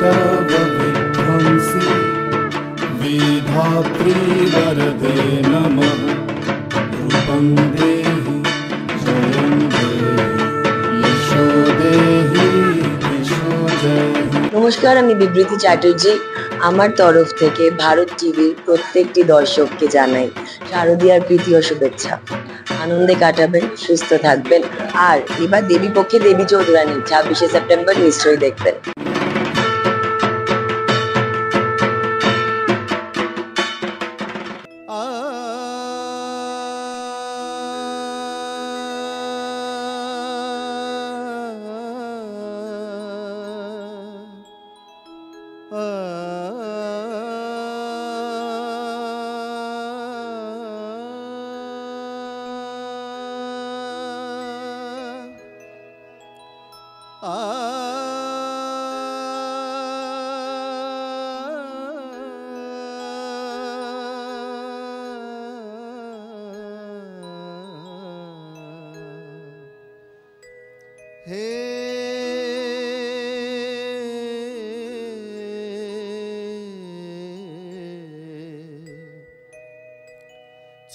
विध्वंसी विधात्री वरदे नमः रूपं देहि जयं देहि यशो देहि यशो देहि। নমস্কার, আমি বিবৃতি চ্যাটার্জি। আমার তরফ থেকে ভারত টিভির প্রত্যেকটি দর্শককে জানাই শারদীয়ার প্রীতি ও শুভেচ্ছা। আনন্দে কাটাবেন, সুস্থ থাকবেন। আর এবার দেবী পক্ষে দেবী চৌধুরানী 26শে সেপ্টেম্বর নিশ্চয়ই দেখবেন।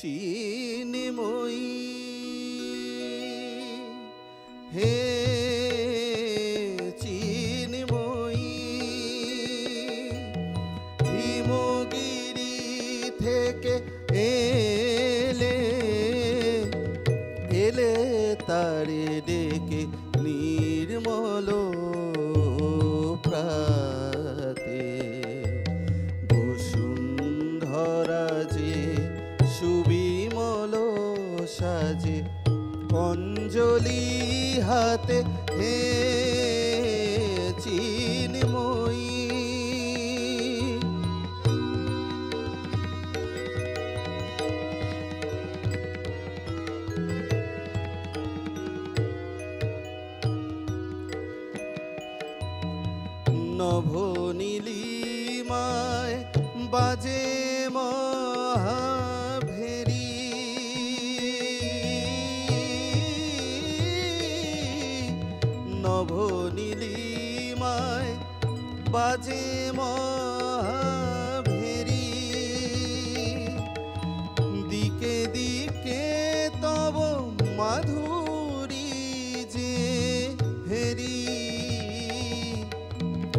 চিনিময়ী হে চিনিময়ী, হিমগিরি থেকে এলে এলে তারে ডেকে নির্মল প্রাতে, বসুন্ধরা যে সুবিমল সাজে অঞ্জলি হাতে হে চিন্ময়ী। নভনীলিমায় বাজে মহাভেরি, নভনীলিমায় বাজে মহাভেরি, দিকে দিকে তব মাধুরী যে হেরি,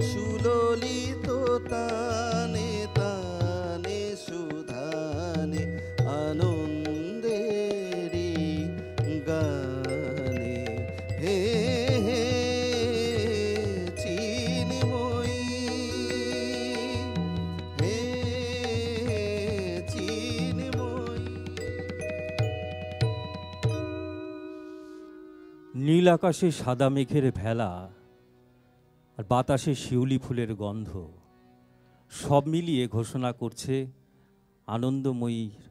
সুললিত তানে তানে সুধানে আনন্দেরি গানে হে হে চিন্ময়ী, হে চিন্ময়ী। নীল আকাশে সাদা মেঘের ভেলা আর বাতাসে শিউলি ফুলের গন্ধ সব মিলিয়ে ঘোষণা করছে আনন্দময়ীর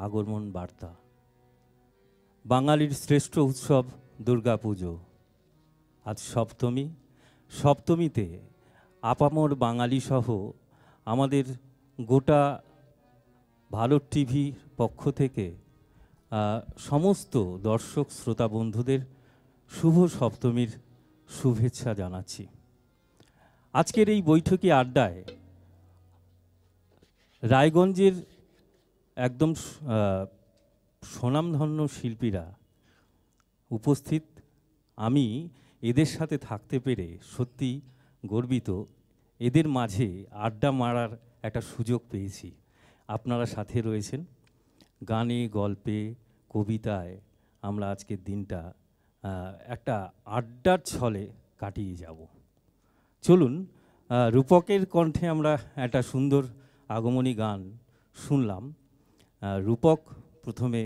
আগমন বার্তা। বাঙালির শ্রেষ্ঠ উৎসব দুর্গাপুজো আজ সপ্তমী। সপ্তমীতে আপামর বাঙালি সহ আমাদের গোটা ভারত টিভির পক্ষ থেকে সমস্ত দর্শক শ্রোতা বন্ধুদের শুভ সপ্তমীর শুভেচ্ছা জানাচ্ছি। আজকের এই বৈঠকি আড্ডায় রায়গঞ্জের একদম স্বনামধন্য শিল্পীরা উপস্থিত। আমি এদের সাথে থাকতে পেরে সত্যি গর্বিত। এদের মাঝে আড্ডা মারার একটা সুযোগ পেয়েছি। আপনারা সাথে রয়েছেন। গানে, গল্পে, কবিতায় আমরা আজকের দিনটা একটা আড্ডার ছলে কাটিয়ে যাব। চলুন, রূপকের কণ্ঠে আমরা একটা সুন্দর আগমনী গান শুনলাম। রূপক প্রথমে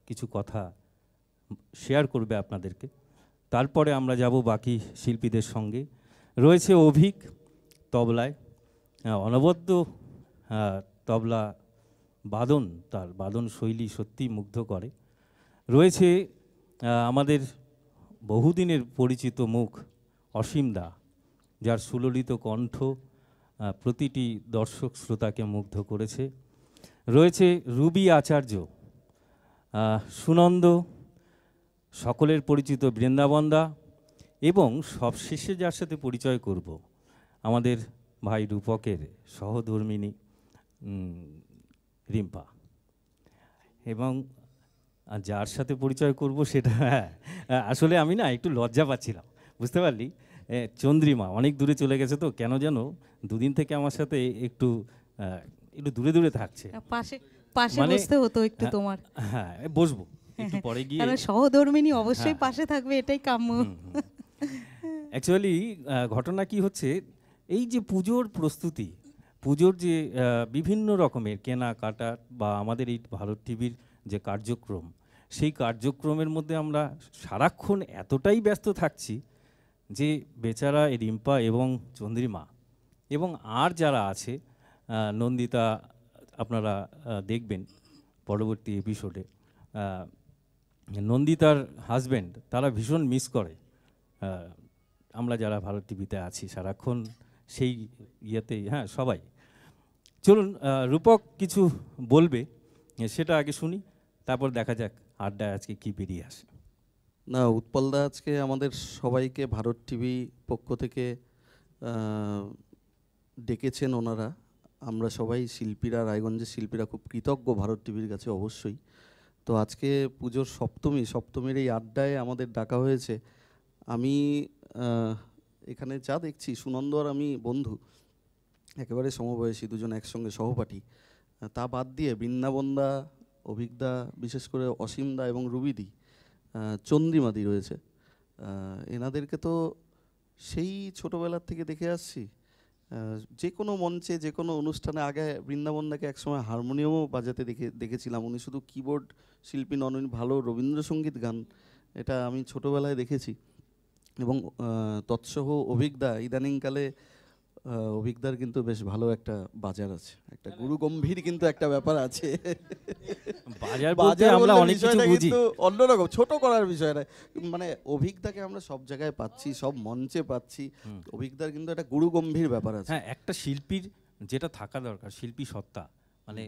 কিছু কথা শেয়ার করবে আপনাদেরকে, তারপরে আমরা যাব বাকি শিল্পীদের সঙ্গে। রয়েছে অভিক তবলায়, অনবদ্য তবলা বাদন, তার বাদন শৈলী সত্যি মুগ্ধ করে। রয়েছে আমাদের বহুদিনের পরিচিত মুখ অসীম দা, যার সুললিত কণ্ঠ প্রতিটি দর্শক শ্রোতাকে মুগ্ধ করেছে। রয়েছে রুবি আচার্য, সুনন্দ, সকলের পরিচিত বৃন্দাবন দা, এবং সবশেষে যার সাথে পরিচয় করব আমাদের ভাই রূপকের সহধর্মিণী রিম্পা, এবং যার সাথে পরিচয় করব সেটা আসলে আমি না একটু লজ্জা পাচ্ছিলাম, বুঝতে পারলি। চন্দ্রিমা অনেক দূরে চলে গেছে, তো কেন যেন দুদিন থেকে আমার সাথে একটু একটু দূরে দূরে থাকছে। পাশে পাশে মানে বসতে হতো একটু তোমার। হ্যাঁ, বসবো একটু পরে গিয়ে। কারণ সহধর্মিণী অবশ্যই হ্যাঁ, পাশে থাকবে, এটাই কাম্য। অ্যাকচুয়ালি ঘটনা কি হচ্ছে, এই যে পুজোর প্রস্তুতি, পুজোর যে বিভিন্ন রকমের কেনাকাটা বা আমাদের এই ভারত টিভির যে কার্যক্রম, সেই কার্যক্রমের মধ্যে আমরা সারাক্ষণ এতটাই ব্যস্ত থাকছি যে বেচারা এই রিম্পা এবং চন্দ্রিমা এবং আর যারা আছে, নন্দিতা আপনারা দেখবেন পরবর্তী এপিসোডে, নন্দিতার হাজব্যান্ড, তারা ভীষণ মিস করে আমরা যারা ভারত টিভিতে আছি সারাক্ষণ সেই ইয়েতেই। হ্যাঁ, সবাই। চলুন রূপক কিছু বলবে, সেটা আগে শুনি, তারপর দেখা যাক আড্ডায় আজকে কি বেরিয়ে আসে। না, উৎপলদা আজকে আমাদের সবাইকে ভারত টিভি পক্ষ থেকে ডেকেছেন ওনারা। আমরা সবাই শিল্পীরা, রায়গঞ্জের শিল্পীরা খুব কৃতজ্ঞ ভারত টিভির কাছে অবশ্যই। তো আজকে পুজোর সপ্তমীর এই আড্ডায় আমাদের ডাকা হয়েছে। আমি এখানে যা দেখছি, সুনন্দ আর আমি বন্ধু, একেবারে সমবয়সী, দুজন একসঙ্গে সহপাঠী। তা বাদ দিয়ে বৃন্দাবনদা, অভিজ্ঞদা, বিশেষ করে অসীমদা এবং রুবিদি, চন্দ্রিমাদি রয়েছে। এনাদেরকে তো সেই ছোটোবেলার থেকে দেখে আসছি। যে কোনো মঞ্চে, যে কোনো অনুষ্ঠানে, আগে বৃন্দাবনদাকে একসময় হারমোনিয়ামও বাজাতে দেখেছিলাম। উনি শুধু কিবোর্ড শিল্পী নন, উনি ভালো রবীন্দ্রসঙ্গীত গান, এটা আমি ছোটোবেলায় দেখেছি। এবং তৎসহ অভিজ্ঞদা, ইদানিংকালে অভিজ্ঞদার কিন্তু বেশ ভালো একটা বাজার আছে, একটা গুরু গম্ভীর কিন্তু একটা ব্যাপার আছে। বাজার আমরা অনেক কিছু বুঝি, অন্যরকম, ছোট করার বিষয় না। মানে অভিজ্ঞদাকে আমরা সব জায়গায় পাচ্ছি, সব মঞ্চে পাচ্ছি। অভিজ্ঞদার কিন্তু একটা গুরু গম্ভীর ব্যাপার আছে। হ্যাঁ, একটা শিল্পীর যেটা থাকা দরকার, শিল্পী সত্তা, মানে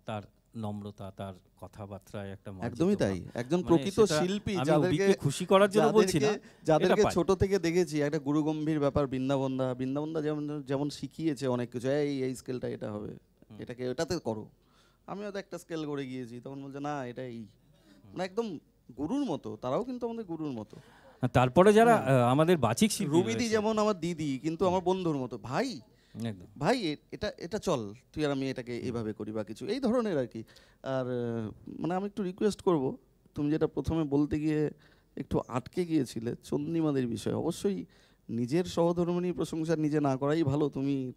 তার নম্রতা, তার কথাবার্তায় একটা একদমই তাই, একজন প্রকৃত শিল্পী, যাদেরকে খুশি করার জন্য বলছি না, যাদেরকে ছোট থেকে দেখেছি, একটা গুরু গম্ভীর ব্যাপার। বৃন্দাবনদা যেমন শিখিয়েছে অনেক কিছু, এই স্কেলটা এটা হবে, এটাকে এটাতে করো। আমি হয়তো একটা স্কেল করে গিয়েছি, তখন বলছে না এটাই, মানে একদম গুরুর মতো। তারাও কিন্তু আমাদের গুরুর মতো। তারপরে যারা আমাদের বাচিক শিল্পী, রুবিদি যেমন আমার দিদি, কিন্তু আমার বন্ধুর মতো। ভাই এটা চল, তুই আর আমি এটাকে এভাবে করি বা কিছু এই ধরনের আর কি। আর মানে আমি একটু রিকোয়েস্ট করব, তুমি যেটা প্রথমে বলতে গিয়ে একটু আটকে গিয়েছিলে চন্দ্রিমাদের বিষয়ে, অবশ্যই নিজের সহধর্মিণীর প্রশংসা নিজে না করাই ভালো।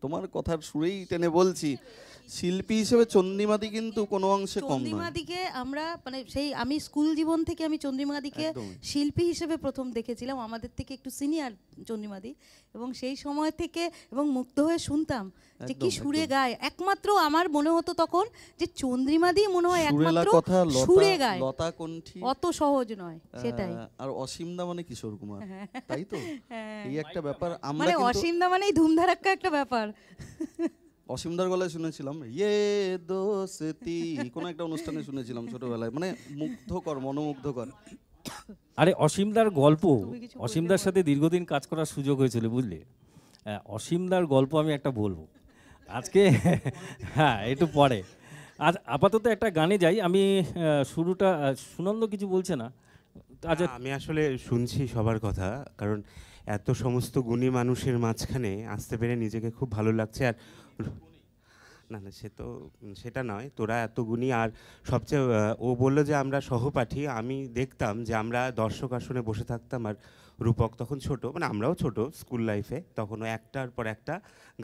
তোমার কথার সুরেই টেনে বলছি, শিল্পী হিসেবে চন্দ্রিমাদি কিন্তু কোনো অংশে কম নয়। চন্দ্রিমাদিকে আমরা মানে সেই আমি স্কুল জীবন থেকে আমি চন্দ্রিমাদিকে শিল্পী হিসেবে প্রথম দেখেছিলাম, আমাদের থেকে একটু সিনিয়র চন্দ্রিমাদি, এবং সেই সময় থেকে এবং মুগ্ধ হয়ে শুনতাম যে কি সুরে গায়। একমাত্র আমার মনে হতো তখন যে চন্দ্রিমাদি মনে হয় একমাত্র সুরে গায়, লতা কণ্ঠী, অত সহজ নয় সেটাই। আর অসীমদা মানে কিশোর কুমার, তাই তো? এই একটা ব্যাপার। আমরা মানে অসীমদা মানেই ধুমধারাক্কা একটা ব্যাপার। অসীমদার গলায় শুনেছিলাম ইয়ে দোস্তি, কোনো একটা অনুষ্ঠানে শুনেছিলাম ছোটবেলায়, মানে মুগ্ধকর, মনোমুগ্ধকর। আরে অসীমদার গল্প, অসীমদার সাথে দীর্ঘদিন কাজ করার সুযোগ হয়েছিল, বুঝলে। অসীমদার গল্প আমি একটা বলবো আজকে, হ্যাঁ একটু পরে। আজ আপাতত একটা গানে যাই। আমি শুরুটা, সুনন্দ কিছু বলছে না? আচ্ছা, আমি আসলে শুনছি সবার কথা, কারণ এত সমস্ত গুণী মানুষের মাঝখানে আসতে পেরে নিজেকে খুব ভালো লাগছে। আর না না, সেটা নয়, তোরা এত গুণী। আর সবচেয়ে ও বললো যে আমরা সহপাঠী, আমি দেখতাম যে আমরা দর্শক আসনে বসে থাকতাম, আর রূপক তখন ছোট, মানে আমরাও ছোট স্কুল লাইফে, তখনও একটার পর একটা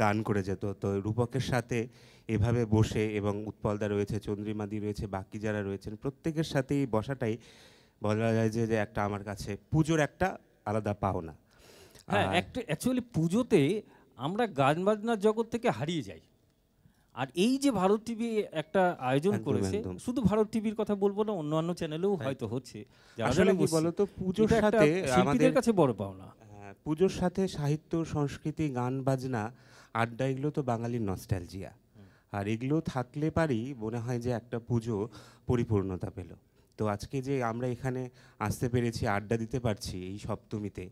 গান করে যেত। তো রূপকের সাথে এভাবে বসে, এবং উৎপলদা রয়েছে, চন্দ্রিমাদি রয়েছে, বাকি যারা রয়েছেন প্রত্যেকের সাথেই বসাটাই বলা যায় যে একটা আমার কাছে পুজোর একটা আলাদা পাওনা। হ্যাঁ, অ্যাকচুয়ালি পুজোতে আমরা গান বাজনার জগৎ থেকে হারিয়ে যাই। আর এই যে ভারত টিভি একটা আয়োজন করেছে, শুধু ভারত টিভির কথা বলবো না, অন্যান্য চ্যানেলেও হয়তো হচ্ছে। আসলে কি বলতো, পুজোর সাথে আমাদের কাছে বড় পাওনা। পুজোর সাথে সাহিত্য, সংস্কৃতি, গান বাজনা, আড্ডা, এগুলো তো বাঙালির নস্টালজিয়া। আর এগুলো থাকলে পারি মনে হয় যে একটা পুজো পরিপূর্ণতা পেল। তো আজকে যে আমরা এখানে আসতে পেরেছি, আড্ডা দিতে পারছি এই সপ্তমীতে,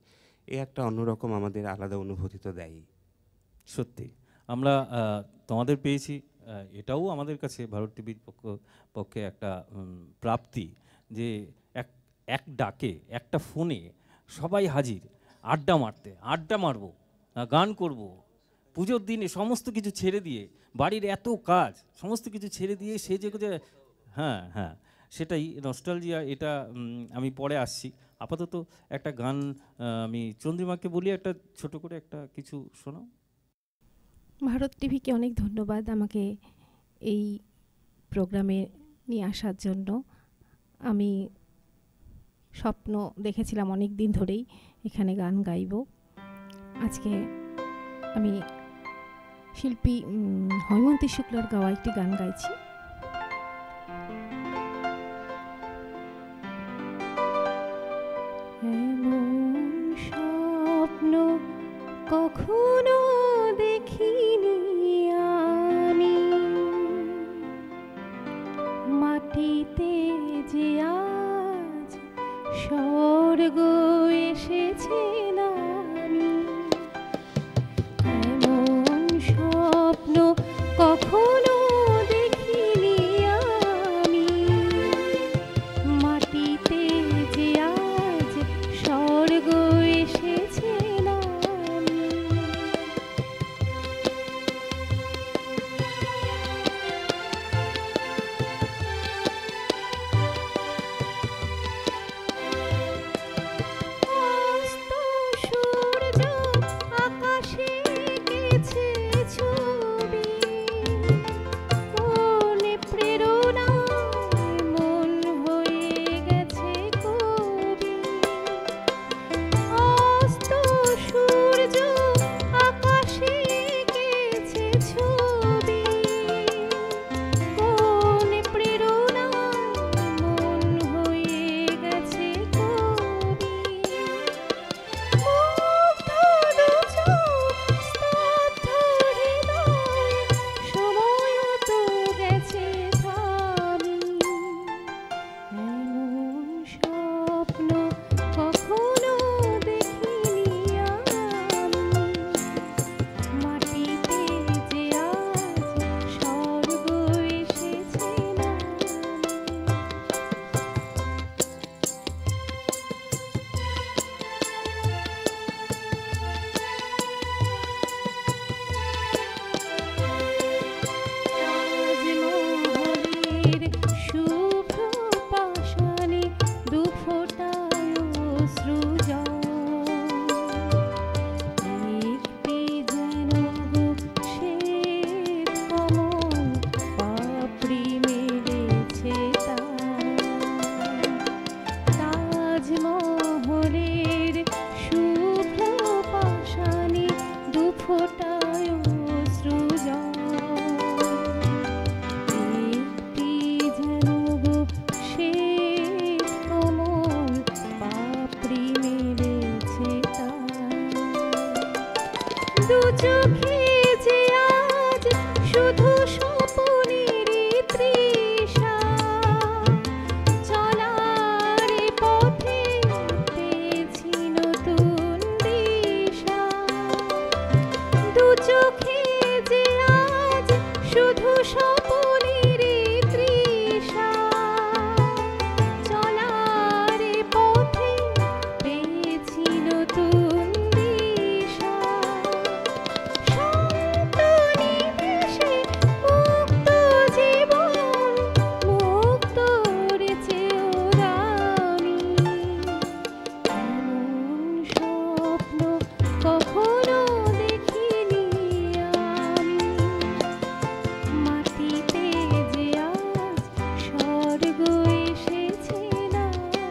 এ একটা অন্যরকম আমাদের আলাদা অনুভূতি তো দেয়। সত্যি আমরা তোমাদের পেয়েছি, এটাও আমাদের কাছে ভারত টিভির পক্ষে একটা প্রাপ্তি যে এক এক ডাকে একটা ফোনে সবাই হাজির আড্ডা মারবো, গান করব, পুজোর দিনে সমস্ত কিছু ছেড়ে দিয়ে, বাড়ির এত কাজ সমস্ত কিছু ছেড়ে দিয়ে সে যে হ্যাঁ হ্যাঁ সেটাই নস্টালজিয়া। এটা আমি পরে আসছি, আপাতত একটা গান আমি চন্দ্রিমাকে বলি, একটা ছোট করে একটা কিছু শোনাও। ভারত টিভিকে অনেক ধন্যবাদ আমাকে এই প্রোগ্রামে নিয়ে আসার জন্য। আমি স্বপ্ন দেখেছিলাম অনেক দিন ধরেই এখানে গান গাইব। আজকে আমি শিল্পী হৈমন্তী শুক্লার গাওয়া একটি গান গাইছি। এমন স্বপ্ন কখনো দেখিনি আমি, মাটিতে যে আজ স্বর্গ এসেছে নামি। এমন স্বপ্ন কখনো দেখিনি আমি, মাটিতে যে আজ স্বর্গ এসেছে নামি। অস্ত সূর্য আকাশে এঁকেছে ছবি, কোন প্রেরণায় মন হয়ে গেছে কবি। অস্ত সূর্য আকাশে এঁকেছে ছবি, কোন প্রেরণায় মন হয়ে গেছে কবি। মুগ্ধ দু চোখ, স্তব্ধ হৃদয়, সময়ও তো গেছে থামি। এমন স্বপ্ন কখনো দেখিনি আমি, মাটিতে যে আজ স্বর্গ এসেছে নামি। তাজমহলের শুভ্র পাষাণে দু ফোঁটায় অশ্রু জল, একটি যেন শ্বেত কমল পাপড়ি মেলেছে তার। তাজমহলের শুভ্র পাষাণে দু ফোঁটায় অশ্রু জল, একটি যেন শ্বেত কমল পাপড়ি মেলেছে তার। দু চোখে যে আজ শুধু স্বপনেরই তৃষা, চলার পথে পেয়েছি নতুন দিশা। দু চোখে যে আজ শুধু স্বপনেরই তৃষা, চলার পথে পেয়েছি নতুন দিশা। শান্ত নিমেষে মুক্ত জীবন, মুক্তর চেয়েও দামি। এমন স্বপ্ন কখনো দেখিনি আমি, মাটিতে যে আজ স্বর্গ এসেছে নামি।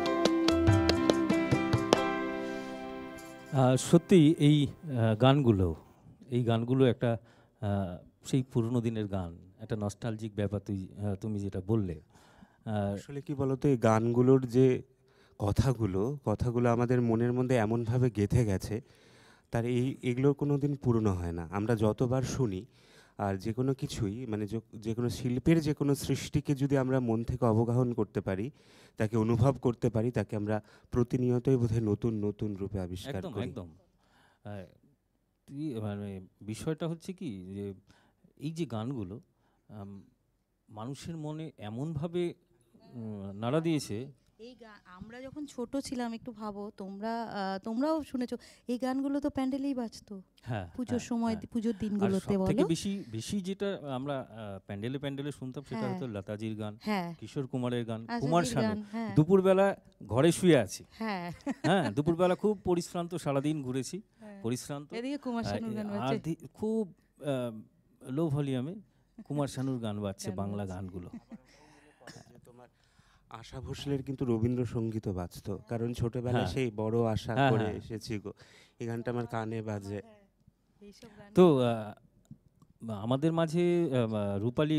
সত্যি এই গানগুলো একটা সেই পুরনো দিনের গান, একটা নস্টালজিক ব্যাপার তুমি যেটা বললে। আসলে কি বলতো, এই গানগুলোর যে কথাগুলো আমাদের মনের মধ্যে এমনভাবে গেঁথে গেছে, তার এগুলোর কোনো দিন পুরনো হয় না। আমরা যতবার শুনি, আর যে কোনো কিছুই মানে যে কোনো শিল্পের যে কোনো সৃষ্টিকে যদি আমরা মন থেকে অবগাহন করতে পারি, তাকে অনুভব করতে পারি, তাকে আমরা প্রতিনিয়তই বোধহয় নতুন নতুন রূপে আবিষ্কার একদম করি। একদম মানে বিষয়টা হচ্ছে কি যে এই যে গানগুলো মানুষের মনে এমনভাবে নাড়া দিয়েছে। এই গান আমরা যখন ছোট ছিলাম, একটু ভাবো, তোমরাও শুনেছো, এই গানগুলো তো প্যান্ডেলেই বাজতো হ্যাঁ, পুজোর হ্যাঁ, সময়, হ্যাঁ। পুজোর আর দিনগুলোতে। সবথেকে বলো। বেশি যেটা আমরা প্যান্ডেলে শুনতাম সেটা হ্যাঁ। হতো লতাজির গান, হ্যাঁ, কিশোর কুমারের গান, আশাজির কুমার শানু। গান, হ্যাঁ। দুপুরবেলা ঘরে শুয়ে আছি, হ্যাঁ, হ্যাঁ, দুপুরবেলা খুব পরিশ্রান্ত, সারাদিন ঘুরেছি, হ্যাঁ। পরিশ্রান্ত, এদিকে কুমার শানুর গান আর বাজছে। খুব লো ভলিউমে কুমার শানুর গান বাজছে, গান বাংলা বাজছে। গানগুলো। যে তোমার আশা ভোসলের কিন্তু রবীন্দ্রসঙ্গীতও বাজতো, কারণ ছোটবেলায় হ্যাঁ। সেই বড় আশা হ্যাঁ, করে হ্যাঁ। এসেছি গো, এই গানটা আমার কানে বাজে। এইসব গান তো আমাদের মাঝে রূপালী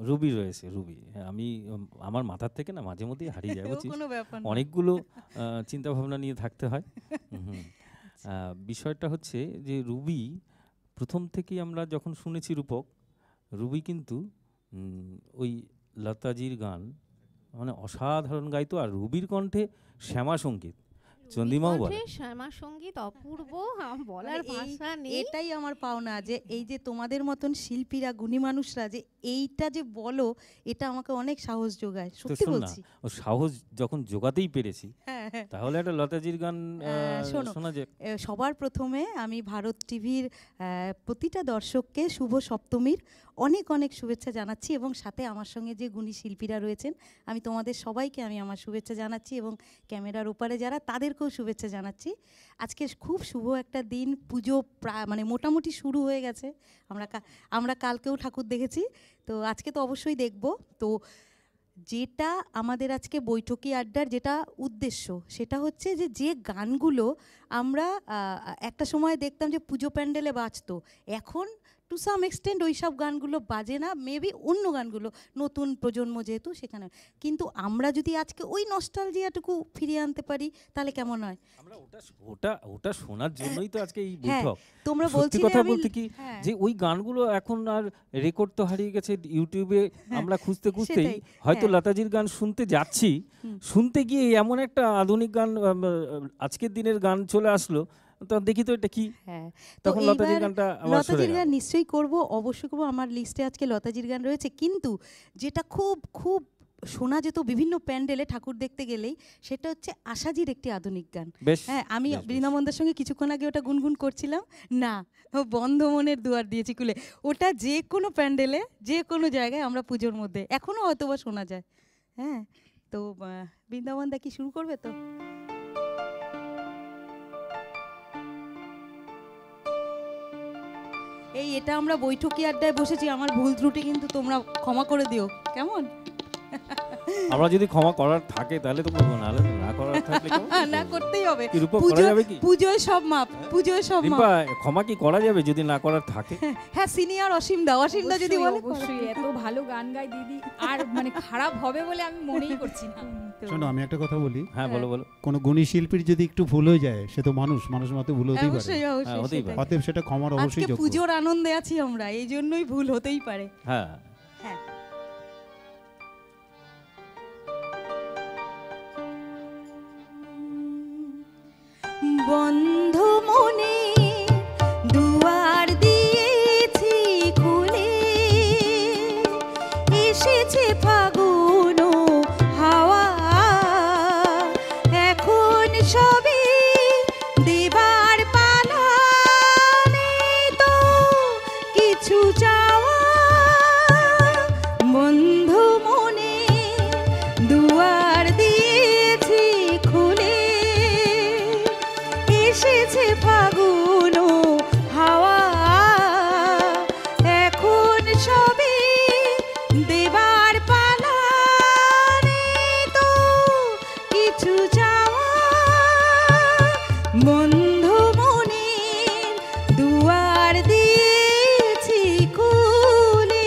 রুবি রয়েছে, রুবি। হ্যাঁ, আমি আমার মাথার থেকে না মাঝে মধ্যেই হারিয়ে যায়, ও বুঝছিস, কোনো ব্যাপার না। অনেকগুলো চিন্তা ভাবনা নিয়ে থাকতে হয়। বিষয়টা হচ্ছে যে রুবি প্রথম থেকেই আমরা যখন শুনেছি রূপক, রুবি কিন্তু ওই লতাজির গান মানে অসাধারণ গাইতো। আর রুবির কণ্ঠে শ্যামা সঙ্গীত, চন্দ্রিমাও বলে, শ্যামা সঙ্গীত অপূর্ব, বলার মানে ভাষা নেই। এটাই আমার পাওনা, যে এই যে তোমাদের মতন শিল্পীরা, গুণী মানুষরা যে এইটা যে বলো, এটা আমাকে অনেক সাহস যোগায়, তো সত্যি শোন না, বলছি। ও সাহস যখন জোগাতেই পেরেছি, হ্যাঁ, হ্যাঁ। তাহলে একটা লতাজির গান শোনো, শোনা যাক। সবার প্রথমে আমি ভারত টিভির প্রতিটা দর্শককে শুভ সপ্তমীর অনেক অনেক শুভেচ্ছা জানাচ্ছি, এবং সাথে আমার সঙ্গে যে গুণী শিল্পীরা রয়েছেন, আমি তোমাদের সবাইকে আমি আমার শুভেচ্ছা জানাচ্ছি, এবং ক্যামেরার ওপারে যারা, তাদেরকেও শুভেচ্ছা জানাচ্ছি। আজকে খুব শুভ একটা দিন, পুজো মানে মোটামুটি শুরু হয়ে গেছে। আমরা কালকেও ঠাকুর দেখেছি, তো আজকে তো অবশ্যই দেখব। তো যেটা আমাদের আজকে বৈঠকি আড্ডার যেটা উদ্দেশ্য, সেটা হচ্ছে যে গানগুলো আমরা একটা সময় দেখতাম যে পুজো প্যান্ডেলে বাজতো, এখন টু সাম এক্সটেন্ট ওই সব গানগুলো বাজে না, মেবি অন্য গানগুলো, নতুন প্রজন্ম যেহেতু সেখানে। কিন্তু আমরা যদি আজকে ওই নস্টালজিয়াটুকু ফিরিয়ে আনতে পারি, তাহলে কেমন হয়? আমরা ওটা শোনার জন্যই তো আজকে এই হ্যাঁ, বৈঠক। তোমরা সত্যি বলছিলে কথা আমি, বলতে কি হ্যাঁ, যে ওই গানগুলো এখন আর রেকর্ড তো হারিয়ে গেছে ইউটিউবে, আমরা খুঁজতেই সেটাই, হয়তো হ্যাঁ। লতাজির গান শুনতে যাচ্ছি, শুনতে গিয়ে এমন একটা আধুনিক গান, আজকের দিনের গান চলে আসলো, তো দেখি তো এটা কি, হ্যাঁ। তো তখন লতাজির এইবার গানটা আবার সরে লতাজির গেল। গান নিশ্চয়ই করব, অবশ্যই করব। আমার লিস্টে আজকে লতাজির গান রয়েছে, কিন্তু যেটা খুব খুব শোনা যেত বিভিন্ন প্যান্ডেলে ঠাকুর দেখতে গেলেই, সেটা হচ্ছে আশাজির একটি আধুনিক গান। বেশ, হ্যাঁ, আমি বেশ, বেশ। বৃন্দাবনদার সঙ্গে কিছুক্ষণ আগে ওটা গুনগুন করছিলাম না, ও বন্ধ মনের দুয়ার দিয়েছি খুলে। ওটা যে কোনো প্যান্ডেলে, যে কোনো জায়গায় আমরা পুজোর মধ্যে এখনও হয়তো বা শোনা যায়। হ্যাঁ, তো বৃন্দাবনদা কি শুরু করবে তো? এটা আমরা বৈঠকি আড্ডায় বসেছি, আমার ভুল ত্রুটি কিন্তু তোমরা ক্ষমা করে দিও, কেমন? আমরা যদি ক্ষমা করার থাকে তাহলে তো করবো, নাহলে না করার থাকলে কেমন করে না, করবো? করতেই হবে। কি রূপক, করা যাবে কি? পুজোয় সব মাপ, পুজোয় সব মাপ। রিম্পা, ক্ষমা কি করা যাবে যদি না করার থাকে? হ্যাঁ, সিনিয়র অসীম দা যদি বলে, অবশ্যই এত ভালো গান গায় দিদি, আর মানে খারাপ হবে বলে আমি মনেই করছি না। শোনো, আমি একটা কথা বলি, হ্যাঁ, বলো বলো। কোনো গুণী শিল্পীর যদি একটু ভুল হয়ে যায়, সে তো মানুষ মতো ভুল হতেই পারে, অবশ্যই হ্যাঁ, অবশ্যই হতেই সেটাই। পারে। অতএব সেটা ক্ষমার আজকে অবশ্যই যোগ্য। পুজোর আনন্দে আছি আমরা, এই জন্যই ভুল হতেই পারে। হ্যাঁ, হ্যাঁ। বন্ধ মনে দুয়ার দিয়েছি খুলে, এসেছে ফাগুন হাওয়া, এখন সবে দেবার পালা, নেই তো কিছু চাওয়া। বন্ধ মনে দুয়ার দিয়েছি খুলে, এসেছে ফাগুন হাওয়া, এখন সবে দেবার পালা, নেই তো কিছু চাওয়া। বন্ধ মনে দুয়ার দিয়েছি খুলে।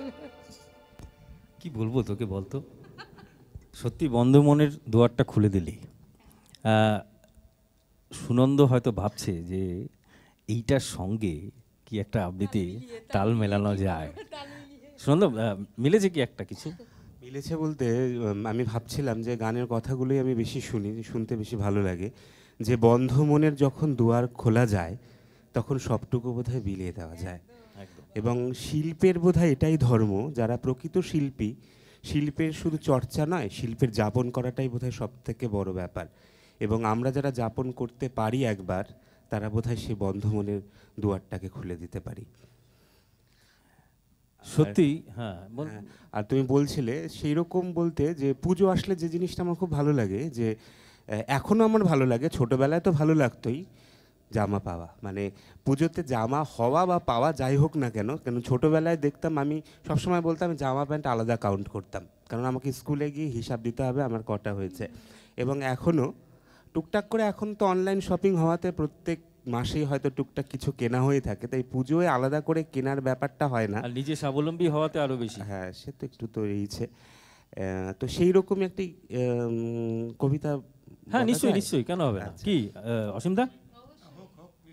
বল। কি বলবো তোকে বলতো, সত্যি বন্ধ মনের দুয়ারটা খুলে দিলি। সুনন্দ হয়তো ভাবছে যে এইটার সঙ্গে কি একটা আবৃত্তি তাল মেলানো যায়। সুনন্দ, মিলেছে কি একটা কিছু? মিলেছে বলতে আমি ভাবছিলাম যে গানের কথাগুলোই আমি বেশি শুনি, শুনতে বেশি ভালো লাগে। যে বন্ধ মনের যখন দুয়ার খোলা যায় তখন সবটুকু বোধহয় বিলিয়ে দেওয়া যায়। এবং শিল্পের বোধহয় এটাই ধর্ম, যারা প্রকৃত শিল্পী, শিল্পের শুধু চর্চা নয়, শিল্পের যাপন করাটাই বোধহয় সব থেকে বড় ব্যাপার। এবং আমরা যারা যাপন করতে পারি একবার, তারা বোধহয় সেই বন্ধ মনের দুয়ারটাকে খুলে দিতে পারি। সত্যি, হ্যাঁ। আর তুমি বলছিলে সেই রকম বলতে যে পুজো আসলে যে জিনিসটা আমার খুব ভালো লাগে, যে এখনও আমার ভালো লাগে, ছোটোবেলায় তো ভালো লাগতোই, জামা পাওয়া। মানে পুজোতে জামা হওয়া বা পাওয়া যাই হোক না কেন, ছোটোবেলায় দেখতাম, আমি সবসময় বলতাম জামা প্যান্ট আলাদা কাউন্ট করতাম, কারণ আমাকে স্কুলে গিয়ে হিসাব দিতে হবে আমার কটা হয়েছে। এবং এখনও টুকটাক করে, এখন তো অনলাইন শপিং হওয়াতে প্রত্যেক মাসেই হয়তো টুকটাক কিছু কেনা হয়ে থাকে, তাই পুজোয় আলাদা করে কেনার ব্যাপারটা হয় না। আর নিজে স্বাবলম্বী হওয়াতে আরও বেশি। হ্যাঁ, সে তো একটু তো রয়েছে। তো সেই রকমই একটি কবিতা। হ্যাঁ, নিশ্চয়ই নিশ্চয়ই, কেন হবে না। কি অসীমদা,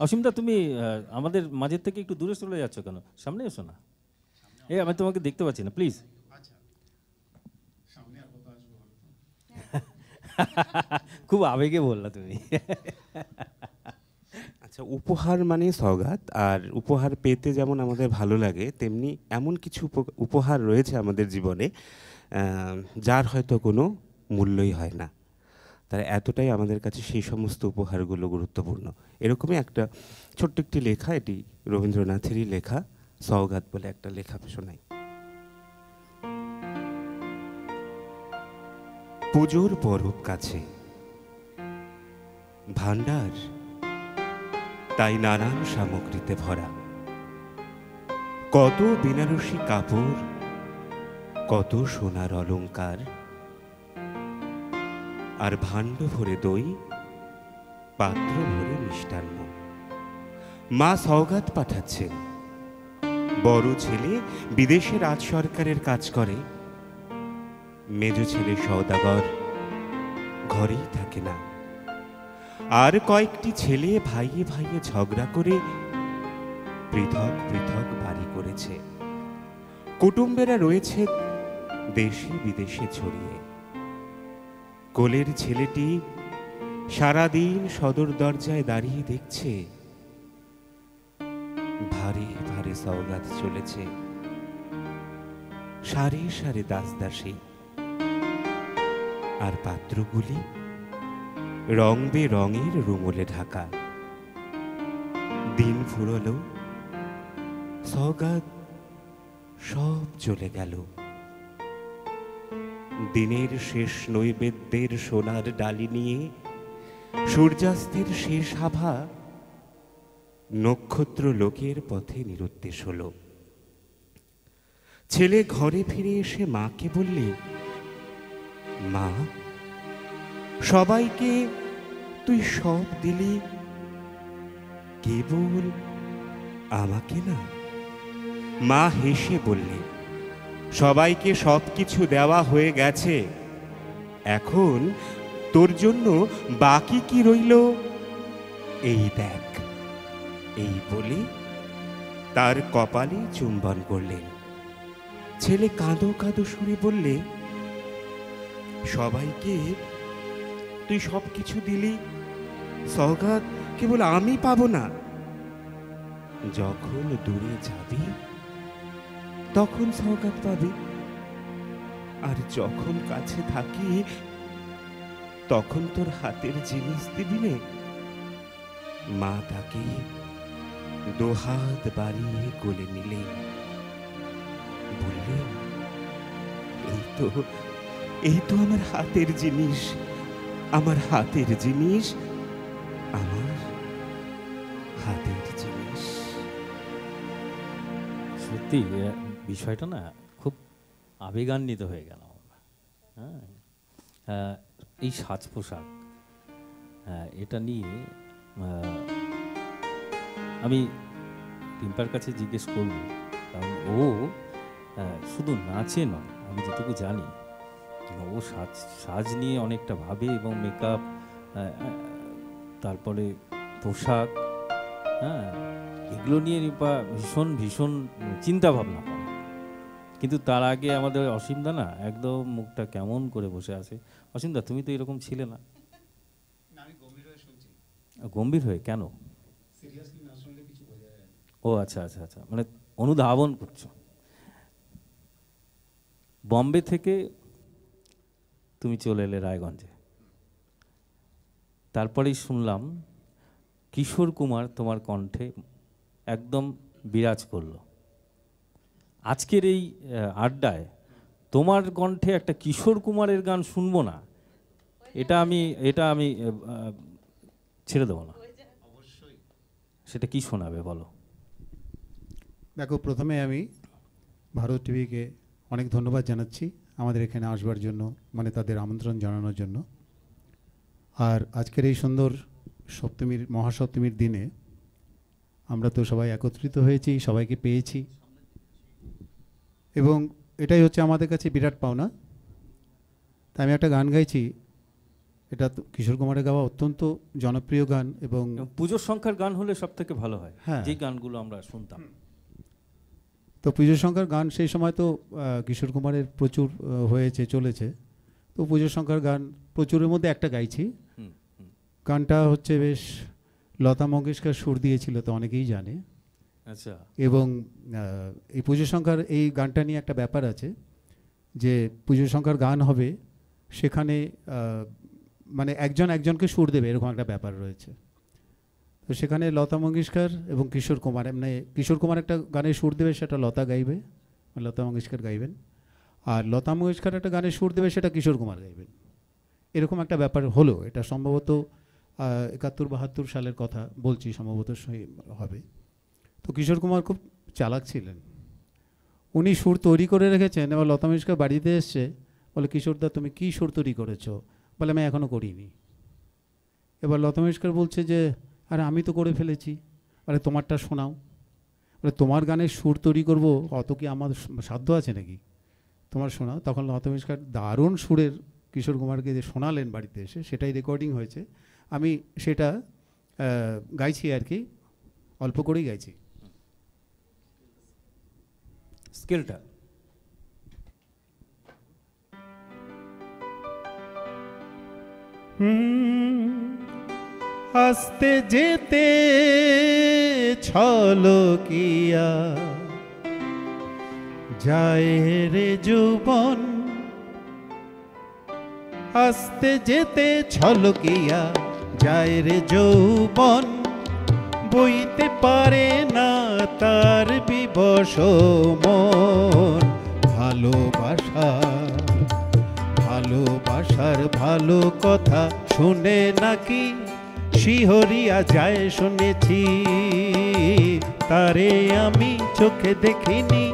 অসীমদা তুমি আমাদের মাঝের থেকে একটু দূরে চলে যাচ্ছ কেন? সামনে এসো না, আমি তোমাকে দেখতে পাচ্ছি না, প্লিজ। খুব আবেগে বললা তুমি। আচ্ছা, উপহার মানে সওগাত, আর উপহার পেতে যেমন আমাদের ভালো লাগে, তেমনি এমন কিছু উপহার রয়েছে আমাদের জীবনে যার হয়তো কোনো মূল্যই হয় না, তার এতটাই আমাদের কাছে সেই সমস্ত উপহারগুলো গুরুত্বপূর্ণ। এরকমই একটা ছোট্ট একটি লেখা, এটি রবীন্দ্রনাথেরই লেখা, সওগাত বলে একটা লেখা শোনাই। পুজোর পরব কাছে, ভান্ডার তাই নানান সামগ্রীতে ভরা, কত বেনারসি কাপড়, কত সোনার অলংকার, আর ভাণ্ড ভরে দই, পাত্র ভরে মিষ্টান্ন। মা সওগাত পাঠাচ্ছেন। বড় ছেলে বিদেশে রাজ সরকারের কাজ করে, মেজ ছেলে সওদাগর, ঘরেই থাকে না। আর কয়েকটি ছেলে ভাইয়ে ভাইয়ে ঝগড়া করে পৃথক পৃথক বাড়ি করেছে। কুটুম্বেরা রয়েছে দেশে বিদেশে ছড়িয়ে। কোলের ছেলেটি সারাদিন সদর দরজায় দাঁড়িয়ে দেখছে, ভারী ভারী সওগাত চলেছে, সারি সারি দাস দাসী, আর পাত্রগুলি রং বেরঙের রুমলে ঢাকা। দিন ফুরলো, সওগাত সব চলে গেল। দিনের শেষ নৈবেদ্যের সোনার ডালি নিয়ে সূর্যাস্তের শেষ আভা নক্ষত্র লোকের পথে নিরুদ্দেশ হলো। ছেলে ঘরে ফিরে এসে মাকে বললে, মা, সবাইকে তুই সব দিলি, কেবল আমাকে না। মা হেসে বললে, সবাইকে সবকিছু দেওয়া হয়ে গেছে, এখন তোর জন্য বাকি কি রইল এই দেখ। এই বলে তার কপালে চুম্বন করলেন। ছেলে কাঁদো কাঁদো সুরে বললে, সবাইকে তুই সবকিছু দিলি, সওগাত কেবল আমি পাবো না। যখন দূরে যাবি তখন সওগাত পাবি, আর যখন কাছে থাকি তখন তোর হাতের জিনিস দিবি নে। মা তাকে দোহাত বাড়িয়ে কোলে নিলেন, বললেন, এই তো আমার হাতের জিনিস, আমার হাতের জিনিস, আমার হাতের জিনিস। সত্যি বিষয়টা না খুব আবেগান্বিত হয়ে গেল। হ্যাঁ, এই সাজ পোশাক, এটা নিয়ে আমি টিম্পার কাছে জিজ্ঞেস করব, কারণ ও শুধু নাচে নয়, আমি যেটুকু জানি ও সাজ নিয়ে অনেকটা ভাবে, এবং মেকআপ, তারপরে পোশাক, হ্যাঁ, এগুলো নিয়ে বা ভীষণ ভীষণ চিন্তা ভাবনা করে। কিন্তু তার আগে আমাদের অসীমদা না একদম মুখটা কেমন করে বসে আছে। অসীমদা, তুমি তো এরকম ছিলে না। গম্ভীর হয়ে কেন? ও আচ্ছা আচ্ছা আচ্ছা, মানে অনুধাবন করছো। বম্বে থেকে তুমি চলে এলে রায়গঞ্জে, তারপরেই শুনলাম কিশোর কুমার তোমার কণ্ঠে একদম বিরাজ করলো। আজকের এই আড্ডায় তোমার কণ্ঠে একটা কিশোর কুমারের গান শুনবো না, এটা আমি ছেড়ে দেবো না। সেটা কি শোনাবে বলো? দেখো, প্রথমে আমি ভারত টিভিকে অনেক ধন্যবাদ জানাচ্ছি আমাদের এখানে আসবার জন্য, মানে তাদের আমন্ত্রণ জানানোর জন্য। আর আজকের এই সুন্দর সপ্তমীর, মহাসপ্তমীর দিনে আমরা তো সবাই একত্রিত হয়েছি, সবাইকে পেয়েছি, এবং এটাই হচ্ছে আমাদের কাছে বিরাট পাওনা। তাই আমি একটা গান গাইছি, এটা তো কিশোর কুমারের গাওয়া অত্যন্ত জনপ্রিয় গান, এবং পুজোর সংখ্যার গান হলে সব থেকে ভালো হয়, হ্যাঁ, যে গানগুলো আমরা শুনতাম। তো পুজোর সংখ্যার গান সেই সময় তো কিশোর কুমারের প্রচুর হয়েছে, চলেছে। তো পুজোর সংখ্যার গান প্রচুরের মধ্যে একটা গাইছি। গানটা হচ্ছে বেশ লতা মঙ্গেশকর সুর দিয়েছিল, তো অনেকেই জানে। আচ্ছা। এবং এই পুজোর সংখ্যার এই গানটা নিয়ে একটা ব্যাপার আছে, যে পুজোর সংখ্যার গান হবে সেখানে মানে একজন একজনকে সুর দেবে, এরকম একটা ব্যাপার রয়েছে। তো সেখানে লতা মঙ্গেশকর এবং কিশোর কুমার, মানে কিশোর কুমার একটা গানের সুর দেবে, সেটা লতা গাইবে, লতা মঙ্গেশকর গাইবেন। আর লতা মঙ্গেশকর একটা গানের সুর দেবে, সেটা কিশোর কুমার গাইবেন। এরকম একটা ব্যাপার হলো। এটা সম্ভবত 71-72 সালের কথা বলছি, সম্ভবত হবে। তো কিশোর কুমার খুব চালাক ছিলেন, উনি সুর তৈরি করে রেখেছেন। এবার লতা মঙ্গেশকর বাড়িতে এসছে, বলে কিশোরদা তুমি কী সুর তৈরি করেছো? বলে আমি এখনও করিনি। এবার লতা মঙ্গেশকর বলছে যে আরে আমি তো করে ফেলেছি। আরে তোমারটা শোনাও। বলে তোমার গানের সুর তৈরি করবো, অত কি আমার সাধ্য আছে নাকি, তোমার শোনাও। তখন লতা মঙ্গেশকর দারুণ সুরের কিশোর কুমারকে যে শোনালেন বাড়িতে এসে, সেটাই রেকর্ডিং হয়েছে। আমি সেটা গাইছি আর কি, অল্প করেই গাইছি। স্কেলটা আস্তে যেতে ছলকিয়া যায় রে যৌবন, আস্তে যেতে ছলকিয়া যায় রে যৌবন, বইতে পারে না তার বিবশ মন। ভালোবাসার ভালো কথা শুনে নাকি শিহরিয়া যায় শুনেছি, তারে আমি চোখে দেখিনি,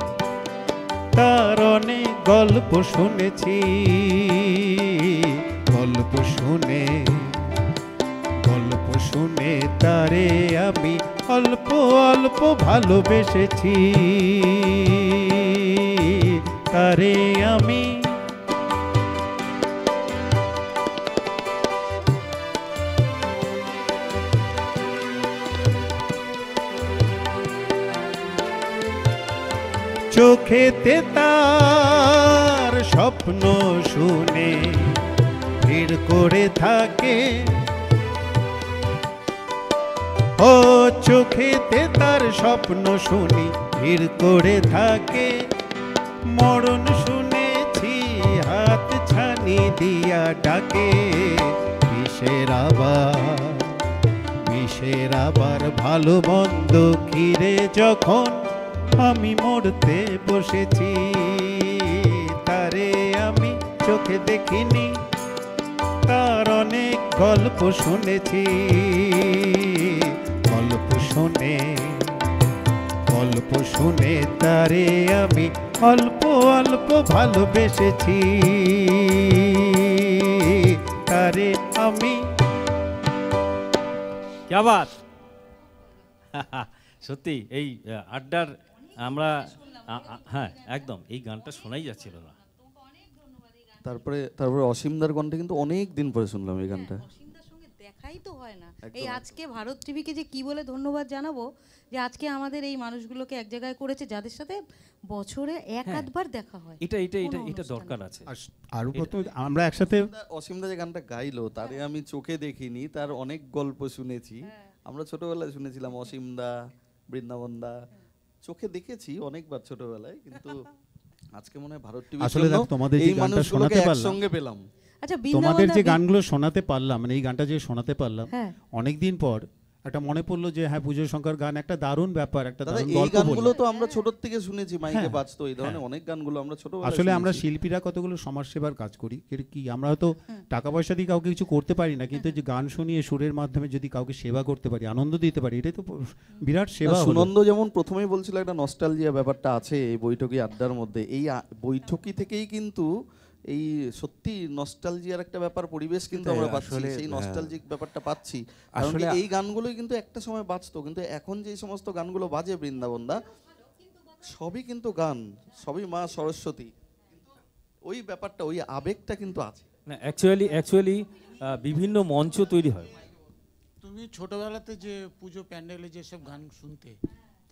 তার অনেক গল্প শুনেছি। গল্প শুনে তারে আমি অল্প অল্প ভালোবেসেছি, তারে আমি চোখেতে তার স্বপ্ন শুনে ভিড় করে থাকে, ও চোখেতে তার স্বপ্ন শুনি ভিড় করে থাকে। মরণ শুনেছি হাত ছানি দিয়া ডাকে, বিষের আবার ভালো মন্দ ঘিরে যখন আমি মরতে বসেছি, তারে আমি চোখে দেখিনি, তার অনেক গল্প শুনেছি। গল্প শুনে তারে আমি অল্প অল্প ভালোবেসেছি, তারে আমি। क्या बात! সত্যি এই আড্ডার আমরা হ্যাঁ একদম, এই গানটা শোনাই যাচ্ছিল না। তারপরে অসীমদার গানটা কিন্তু অনেক দিন পরে শুনলাম এই গানটা। অসীমদার সঙ্গে দেখাই তো হয় না। এই আজকে ভারত টিভিকে যে কি বলে ধন্যবাদ জানাবো যে আজকে আমাদের এই মানুষগুলোকে এক জায়গায় করেছে যাদের সাথে বছরে এক আধবার দেখা হয়। এটা দরকার আছে। আর প্রথম আমরা একসাথে অসীমদা যে গানটা গাইলো তারে আমি চোখে দেখিনি, তার অনেক গল্প শুনেছি। আমরা ছোটবেলায় শুনেছিলাম অসীমদা, বৃন্দাবনদা, চোখে দেখেছি অনেকবার ছোটবেলায়, কিন্তু আজকে মনে হয় ভারত টিভির আসলে জন্য তোমাদের যে এই গানটা মানুষগুলোকে শোনাতে পারলাম, একসঙ্গে পেলাম। আচ্ছা, তোমাদের যে গানগুলো শোনাতে পারলাম, মানে এই গানটা যে শোনাতে পারলাম হ্যাঁ। অনেকদিন পর একটা মনে পড়লো যে হ্যাঁ পুজো শঙ্কর গান একটা দারুণ ব্যাপার, একটা দাদা দারুণ এই গল্প গানগুলো বললো। তো আমরা ছোট থেকে শুনেছি, মাইকে হ্যাঁ, বাজতো এই ধরনের অনেক গানগুলো আমরা ছোটবেলায় আসলে আমরা শুনেছি। শিল্পীরা কতগুলো সমাজসেবার কাজ করি, কি আমরা হয়তো টাকা পয়সা দিয়ে কাউকে কিছু করতে পারি না, কিন্তু যে গান শুনিয়ে সুরের মাধ্যমে যদি কাউকে সেবা করতে পারি, আনন্দ দিতে পারি, এটাই তো বিরাট সেবা হলো। সুনন্দ যেমন প্রথমেই বলছিল একটা নস্টালজিয়া ব্যাপারটা আছে এই বৈঠকি আড্ডার মধ্যে। এই বৈঠকি থেকেই কিন্তু এই সত্যি নস্টালজিয়ার একটা ব্যাপার, পরিবেশ কিন্তু আমরা পাচ্ছি, সেই নস্টালজিক ব্যাপারটা পাচ্ছি। আসলে এই গানগুলোই কিন্তু একটা সময় বাজতো, কিন্তু এখন যে সমস্ত গানগুলো বাজে বৃন্দাবনদা, সবই কিন্তু গান, সবই মা সরস্বতী, ওই ব্যাপারটা, ওই আবেগটা কিন্তু আছে না। অ্যাকচুয়ালি বিভিন্ন মঞ্চ তৈরি হয়। তুমি ছোটবেলাতে যে পুজো প্যান্ডেলে যেসব গান শুনতে,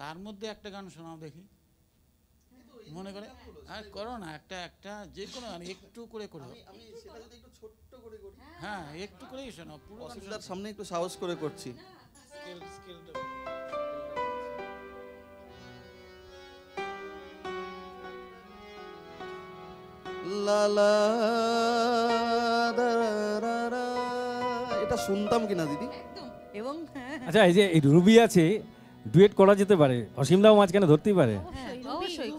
তার মধ্যে একটা গান শোনাও দেখি, মনে করে। আর করো না, একটা যে কোনো গান একটু করে করো। আমি সেটা যদি একটু ছোট্ট করে করি, হ্যাঁ একটু করেই শোনাও, পুরো অসীমদার সামনে একটু সাহস করে করছি। লা লা দা রা রা, এটা শুনতাম কিনা দিদি? এবং আচ্ছা, এই যে এই রুবি আছে, ডুয়েট করা যেতে পারে, অসীমদাও মাঝখানে ধরতেই পারে। অবশ্যই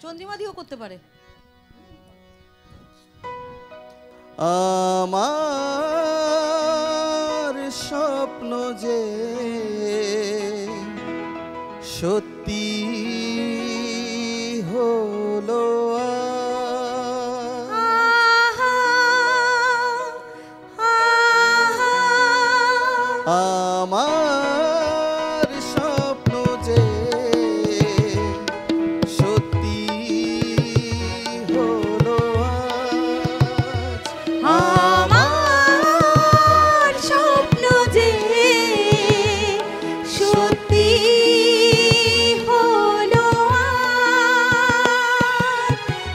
চন্দ্রিমাদিও করতে পারে। আমার স্বপ্ন যে সত্যি হলো, আমার স্বপ্ন যে সত্যি হলো আজ, আমার স্বপ্ন যে সত্যি হলো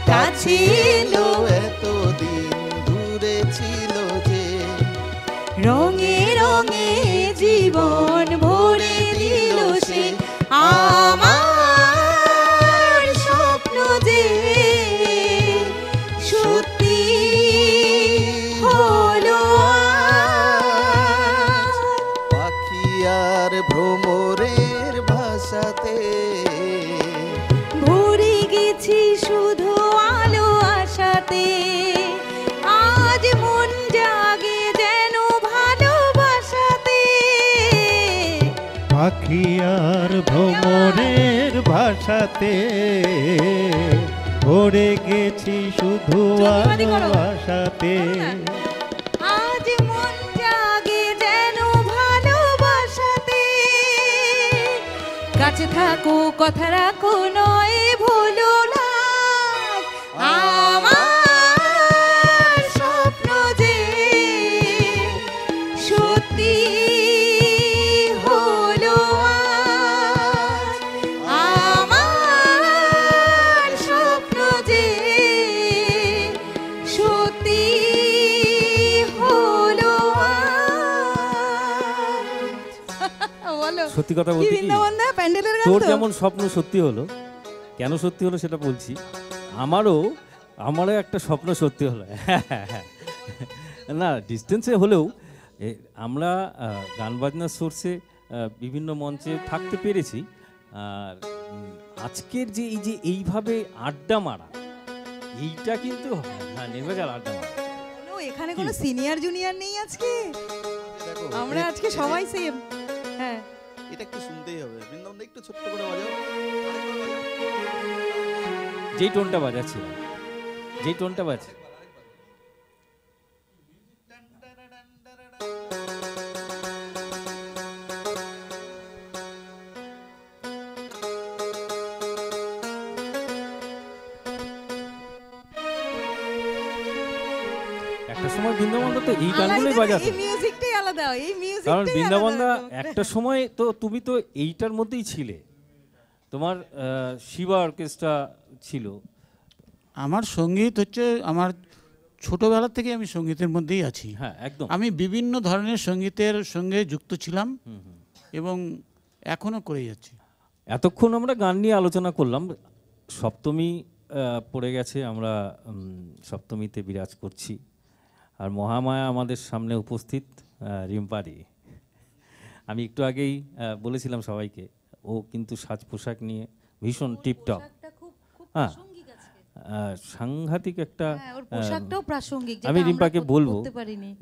কাছে এলো এতদিন দূরে ছিল যে, রঙে রঙে জীবন ভরে দিল সে। আমার স্বপ্ন যে সত্যি হলো পাখি আর ভ্রমরের ভাষাতে ভরে গেছি শুধু আলো আশাতে। আজ মন জাগে যেন ভালোবাসাতে। পাখি আর ভ্রমরের ভাষাতে ভরে গেছি শুধু ভালোবাসাতে। আজ মন জাগে যেন ভালোবাসাতে। কাছে থাকো কথা রাখো নয় ভুলো না। আমার স্বপ্ন যে সত্যি হলো আজ। আমার স্বপ্ন যে সত্যি হলো বলো সত্যি কথা বলতে কি, বৃন্দাবনদা প্যান্ডেলের গান তোর তো? যেমন স্বপ্ন সত্যি হলো, কেন সত্যি হলো সেটা বলছি, আমারও একটা স্বপ্ন সত্যি হলো। না, ডিস্টেন্সে হলেও আমরা গান বাজনার সোর্সে বিভিন্ন মঞ্চে থাকতে পেরেছি। আর আজকের যে এইভাবে আড্ডা মারা, এইটা কিন্তু নির্ভেজাল আড্ডা মারা। এখানে কোনো সিনিয়র জুনিয়র নেই আজকে, আমরা আজকে সবাই সেম। হ্যাঁ, এটা একটু শুনতেই হবে। বৃন্দাবন একটু ছোট্ট করে বাজাও, আরেকবার বাজাও। যেই টোনটা বাজাচ্ছিলাম, যেই টোনটা বাজছে, একটা সময় বৃন্দাবনদা তো এই গানগুলোই বাজাতো, এই মিউজিকটাই আলাদা, এই মিউজিকটাই কারণ আলাদা বৃন্দাবনদা একদম। একটা সময় তো তুমি তো এইটার মধ্যেই ছিলে, তোমার শিবা অর্কেস্ট্রা ছিল। আমার সঙ্গীত হচ্ছে আমার ছোটবেলা থেকে আমি সঙ্গীতের মধ্যেই আছি। হ্যাঁ একদম। আমি বিভিন্ন ধরনের সঙ্গীতের সঙ্গে যুক্ত ছিলাম এবং এখনো করে যাচ্ছি। এতক্ষণ আমরা গান নিয়ে আলোচনা করলাম, সপ্তমী পড়ে গেছে, আমরা সপ্তমীতে বিরাজ করছি, আর মহামায়া আমাদের সামনে উপস্থিত রিম্পারি। আমি একটু আগেই বলেছিলাম সবাইকে, ও কিন্তু সাজ পোশাক নিয়ে ভীষণ টিপটপ, হ্যাঁ সাংঘাতিক একটা। আমি রিম্পাকে বলবো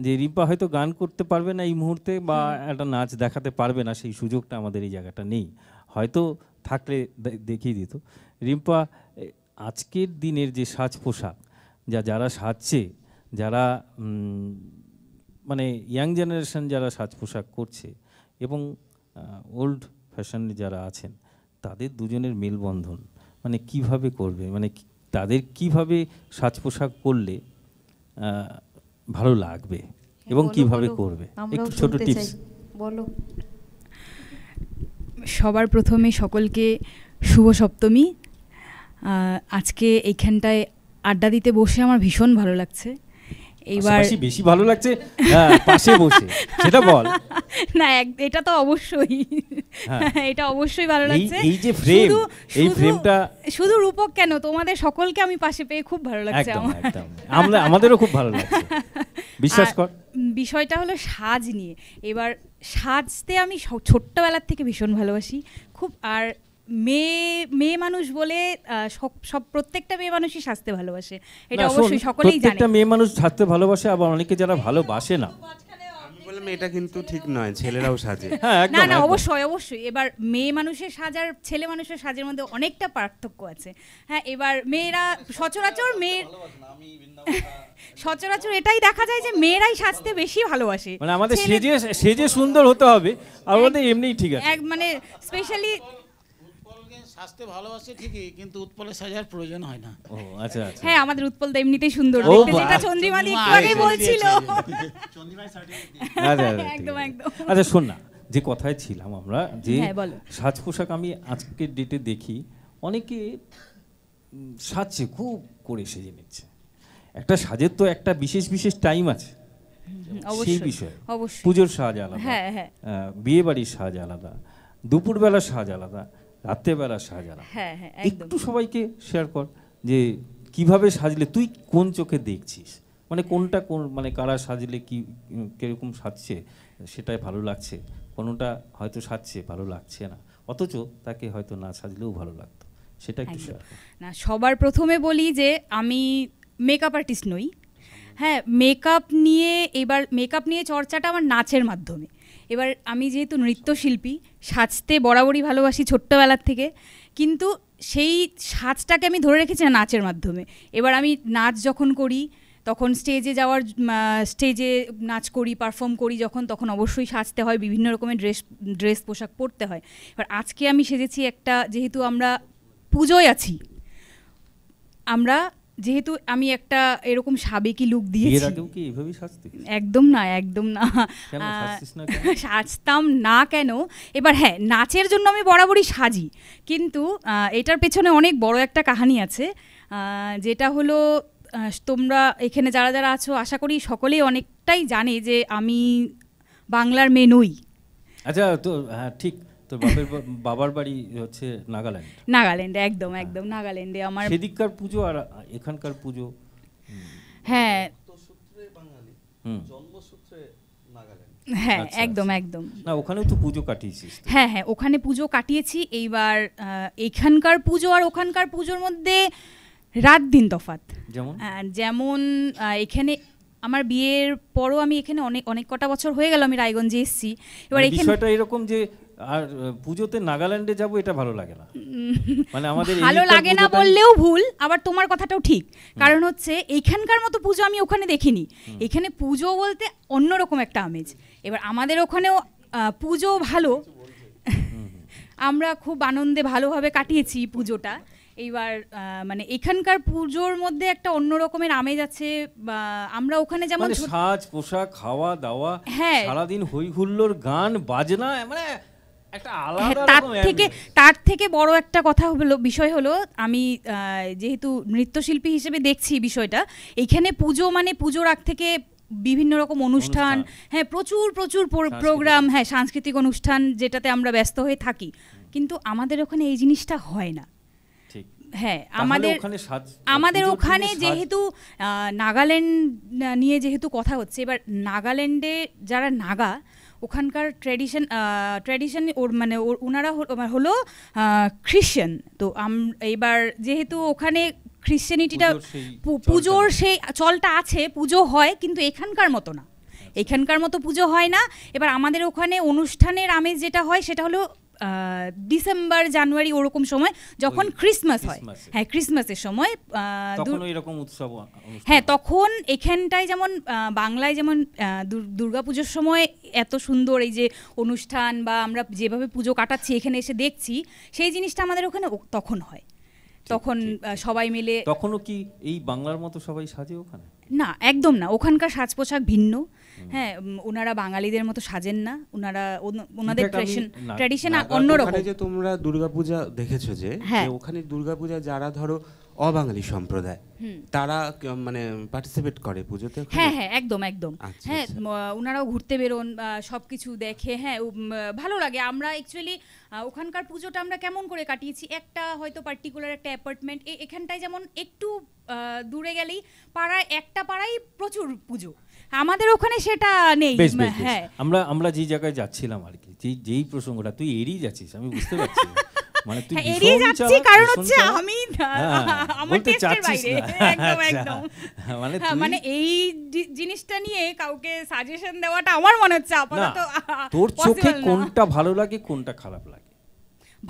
যে রিম্পা হয়তো গান করতে পারবে না এই মুহূর্তে, বা একটা নাচ দেখাতে পারবে না, সেই সুযোগটা আমাদের এই জায়গাটা নেই, হয়তো থাকলে দেখিয়ে দিত। রিম্পা, আজকের দিনের যে সাজ পোশাক যারা সাজছে, যারা মানে ইয়াং জেনারেশন যারা সাজ পোশাক করছে এবং ওল্ড ফ্যাশনে যারা আছেন, তাদের দুজনের মেলবন্ধন মানে কিভাবে করবে, মানে তাদের কিভাবে সাজ পোশাক করলে ভালো লাগবে এবং কিভাবে করবে, একটু ছোট টিপস বলো। সবার প্রথমে সকলকে শুভ সপ্তমী। আজকে এইখানটায় আড্ডা দিতে বসে আমার ভীষণ ভালো লাগছে। এইবার বেশি ভালো লাগছে পাশে বসে, সেটা বল। না এটা তো অবশ্যই, এটা অবশ্যই ভালো লাগছে। এই যে ফ্রেম, এই ফ্রেমটা শুধু রূপক কেন, তোমাদের সকলকে আমি পাশে পেয়ে খুব ভালো লাগছে আমার, আমাদেরও খুব ভালো লাগছে, বিশ্বাস কর। বিষয়টা হলো সাজ নিয়ে। এবার সাজতে আমি ছোট্টবেলার থেকে ভীষণ ভালোবাসি খুব। আর মেয়ে মানুষ বলে সব প্রত্যেকটা মেয়ে মানুষই সাজতে ভালোবাসে, এটা অবশ্যই সকলেই জানে। প্রত্যেকটা মেয়ে মানুষ সাজতে ভালোবাসে, আবার অনেকে যারা ভালোবাসে না। আমি বললাম এটা কিন্তু ঠিক নয়, ছেলেরাও সাজে। না না অবশ্যই অবশ্যই। এবার মেয়ে মানুষের সাজ আর ছেলে মানুষের সাজের মধ্যে অনেকটা পার্থক্য আছে। হ্যাঁ, এবার মেয়েরা সচরাচর এটাই দেখা যায় যে মেয়েরাই সাজতে বেশি ভালোবাসে, মানে আমাদের সেজে সুন্দর হতে হবে, আর ওদের এমনিই ঠিক আছে। মানে স্পেশালি সাজতে ভালোবাসে ঠিকই, কিন্তু উৎপলের সাজার প্রয়োজন হয় না। ও আচ্ছা আচ্ছা। হ্যাঁ, আমাদের উৎপল তো এমনিতেই সুন্দর দেখতে, যেটা চন্দ্রিমাদি একটু আগেই বলছিল। একদম একদম। আচ্ছা শোন না, যে কথায় ছিলাম আমরা, যে সাজ পোশাক আমি আজকের ডেটে দেখি অনেকে সাজছে, খুব করে সেজে নিচ্ছে। একটা সাজের তো একটা বিশেষ বিশেষ টাইম আছে, সেই বিষয়ে পুজোর সাজ আলাদা, বিয়ে বাড়ির সাজ আলাদা, দুপুরবেলার সাজ আলাদা, রাত্রেবেলার সাজ আলাদা। একটু সবাইকে শেয়ার কর যে কিভাবে সাজলে তুই কোন চোখে দেখছিস, মানে কোনটা কোন, মানে কারা সাজলে কি কিরকম সাজছে সেটাই ভালো লাগছে, কোনটা হয়তো সাজছে ভালো লাগছে না, অথচ তাকে হয়তো না সাজলেও ভালো লাগতো, সেটা একটু শেয়ার কর। না, সবার প্রথমে বলি যে আমি মেকআপ আর্টিস্ট নই। হ্যাঁ, মেকআপ নিয়ে চর্চাটা আমার নাচের মাধ্যমে। এবার আমি যেহেতু নৃত্যশিল্পী, সাজতে বরাবরই ভালোবাসি ছোট্টবেলার থেকে, কিন্তু সেই সাজটাকে আমি ধরে রেখেছি নাচের মাধ্যমে। এবার আমি নাচ যখন করি, তখন স্টেজে নাচ করি, পারফর্ম করি তখন অবশ্যই সাজতে হয়, বিভিন্ন রকমের ড্রেস পোশাক পরতে হয়। এবার আজকে আমি সেজেছি যেহেতু আমরা পুজোয় আছি, যেহেতু আমি একটা এরকম সাবেকি লুক দিয়েছি। এর আগেও কি এভাবেই সাজতে? একদম না, একদম না। সাজতাম না কেন? এবার হ্যাঁ, নাচের জন্য আমি বরাবরই সাজি, কিন্তু এটার পেছনে অনেক বড় একটা কাহিনী আছে, যেটা হলো তোমরা এখানে যারা যারা আছো আশা করি সকলেই অনেকটাই জানে যে আমি বাংলার মেয়ে নই। আচ্ছা, তো হ্যাঁ ঠিক, তো বাবার বাড়ি হচ্ছে নাগাল্যান্ডে, একদম একদম নাগাল্যান্ডে। আমার সেদিককার পুজো আর এখানকার পুজো, হ্যাঁ হ্যাঁ আচ্ছা, একদম একদম। না ওখানেও তো পুজো কাটিয়েছিস? হ্যাঁ হ্যাঁ, ওখানে পুজো কাটিয়েছি। এইবার এখানকার পুজো আর ওখানকার পুজোর মধ্যে রাত দিন তফাৎ। যেমন এখানে আমার বিয়ের পরও আমি এখানে অনেক কটা বছর হয়ে গেল আমি রায়গঞ্জে এসেছি। এবার বিষয়টা এরকম যে আর পুজোতে নাগাল্যান্ডে যাব এটা ভালো লাগে না, মানে আমাদের ভালো লাগে না বললেও ভুল, আবার তোমার কথাটাও ঠিক। কারণ হচ্ছে এইখানকার মতো পুজো আমি ওখানে দেখিনি। এখানে পুজো বলতে অন্যরকম একটা আমেজ। এবার আমাদের ওখানেও পুজো ভালো, আমরা খুব আনন্দে ভালোভাবে কাটিয়েছি পুজোটা। এইবার মানে এখানকার পুজোর মধ্যে একটা অন্য রকমের আমেজ আছে। বা আমরা ওখানে যেমন মানে সাজ পোশাক খাওয়া দাওয়া, হ্যাঁ সারাদিন হই হুল্লোড় গান বাজনা, মানে একটা আলাদা তার থেকে বড় একটা কথা হলো, বিষয় হলো আমি যেহেতু নৃত্যশিল্পী হিসেবে দেখছি বিষয়টা, এখানে পুজো মানে পুজোর আগ থেকে বিভিন্ন রকম অনুষ্ঠান, হ্যাঁ প্রচুর প্রচুর প্রোগ্রাম, হ্যাঁ সাংস্কৃতিক অনুষ্ঠান যেটাতে আমরা ব্যস্ত হয়ে থাকি, কিন্তু আমাদের ওখানে এই জিনিসটা হয় না। হ্যাঁ আমাদের ওখানে যেহেতু নাগাল্যান্ড নিয়ে যেহেতু কথা হচ্ছে, এবার নাগাল্যান্ডে যারা নাগা ওখানকার ট্র্যাডিশন ওর মানে ওনারা হলো খ্রিশ্চান। তো এবার যেহেতু ওখানে খ্রিশ্চানিটিটা পুজোর সেই চলটা আছে, পুজো হয় কিন্তু এখানকার মতো না, এখানকার মতো পুজো হয় না। এবার আমাদের ওখানে অনুষ্ঠানের আমেজ যেটা হয় সেটা হলো ডিসেম্বর জানুয়ারি ওরকম সময় যখন ক্রিসমাস হয়, হ্যাঁ ক্রিসমাসের সময় হ্যাঁ তখন এখানটায় যেমন বাংলায় যেমন দুর্গাপুজোর সময় এত সুন্দর এই যে অনুষ্ঠান বা আমরা যেভাবে পুজো কাটাচ্ছি এখানে এসে দেখছি, সেই জিনিসটা আমাদের ওখানে তখন হয়। তখন সবাই মিলে তখনও কি এই বাংলার মতো সবাই সাজে ওখানে? না একদম না, ওখানকার সাজ পোশাক ভিন্ন। হ্যাঁ ওনারা বাঙালিদের মতো সাজেন না, ওনাদের ট্র্যাডিশন অন্যরকম। যে তোমরা দুর্গাপূজা দেখেছো যে ওখানে দুর্গাপূজা যারা ধরো অবাঙালি সম্প্রদায় তারা মানে পার্টিসিপেট করে পুজোতে? হ্যাঁ হ্যাঁ একদম একদম, হ্যাঁ ওনারাও ঘুরতে বেরোন, সবকিছু দেখে, হ্যাঁ ভালো লাগে। আমরা অ্যাকচুয়ালি ওখানকার পুজোটা আমরা কেমন করে কাটিয়েছি, একটা হয়তো পার্টিকুলার একটা অ্যাপার্টমেন্ট, এখানটায় যেমন একটু দূরে গেলেই পাড়ায় একটা পাড়ায় প্রচুর পুজো, আমাদের ওখানে সেটা নেই। হ্যাঁ আমরা যে জায়গায় যাচ্ছিলাম আর কি, যেই প্রসঙ্গটা তুই এড়িয়ে যাচ্ছিস আমি বুঝতে পারছি, মানে তুই এড়িয়ে যাচ্ছি কারণ হচ্ছে আমি আমার টেস্টের বাইরে একদম একদম, মানে এই জিনিসটা নিয়ে কাউকে সাজেশন দেওয়াটা আমার মনে হচ্ছে আপাতত তোর চোখে কোনটা ভালো লাগে কোনটা খারাপ লাগে?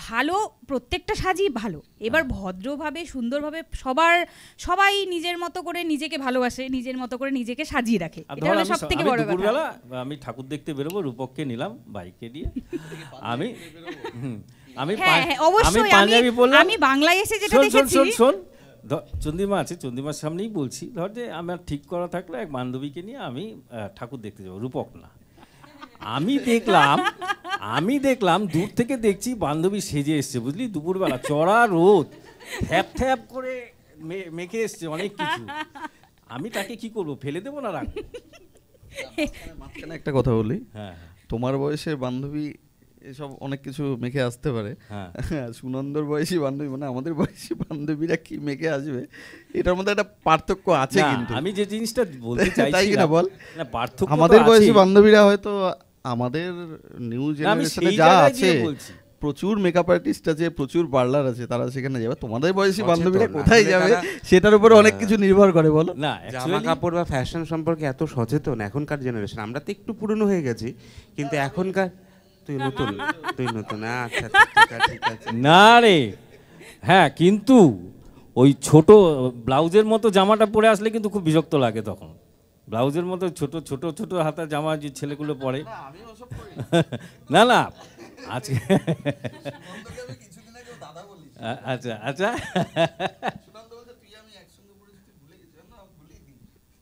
ভালো, প্রত্যেকটা সাজই ভালো। এবার ভদ্রভাবে সুন্দরভাবে সবাই নিজের মতো করে নিজেকে ভালোবাসে, নিজের মতো করে নিজেকে সাজিয়ে রাখে, এটা হলো সবথেকে বড় কথা। আমি ঠাকুর দেখতে বেরোবো, রূপককে নিলাম বাইকে দিয়ে, আমি পাঞ্জাবি বললাম, আমি বাংলায় এসে যেটা দেখেছি, শোন চন্দ্রিমা আছে, চন্দ্রিমার সামনেই বলছি, ধর যে আমার ঠিক করা থাকলো এক বান্ধবীকে নিয়ে আমি ঠাকুর দেখতে যাবো, রূপক না। আমি দেখলাম দূর থেকে দেখছি বান্ধবী সেজে এসছে, বুঝলি, দুপুরবেলা চড়া রোদ, থ্যাপ থ্যাপ করে মেখে এসছে অনেক কিছু। আমি তাকে কি করবো, ফেলে দেবো না রাখ? মাঝখানে একটা কথা বলি, তোমার বয়সের বান্ধবী এসব অনেক কিছু মেখে আসতে পারে, সুনন্দর বয়সী বান্ধবী মানে আমাদের বয়সী বান্ধবীরা কি মেখে আসবে, এটার মধ্যে একটা পার্থক্য আছে। কিন্তু আমি যে জিনিসটা বলতে চাইছি না, বল না, পার্থক্য আমাদের বয়সী বান্ধবীরা হয়তো আমাদের নিউ জেনারেশনে যা আছে, প্রচুর মেকআপ আর্টিস্ট আছে, প্রচুর পার্লার আছে, তারা সেখানে যাবে। তোমাদের বয়সী বান্ধবীরা কোথায় যাবে সেটার উপরে অনেক কিছু নির্ভর করে, বলো না? জামা কাপড় বা ফ্যাশন সম্পর্কে এত সচেতন এখনকার জেনারেশন, আমরা তো একটু পুরনো হয়ে গেছি, কিন্তু এখনকার তুই নতুন আচ্ছা ঠিক আছে না রে, হ্যাঁ কিন্তু ওই ছোট ব্লাউজের মতো জামাটা পরে আসলে কিন্তু খুব বিরক্ত লাগে তখন। ব্লাউজের মতো ছোট ছোট ছোট হাতা জামা যে ছেলেগুলো পরে, না আজকে আচ্ছা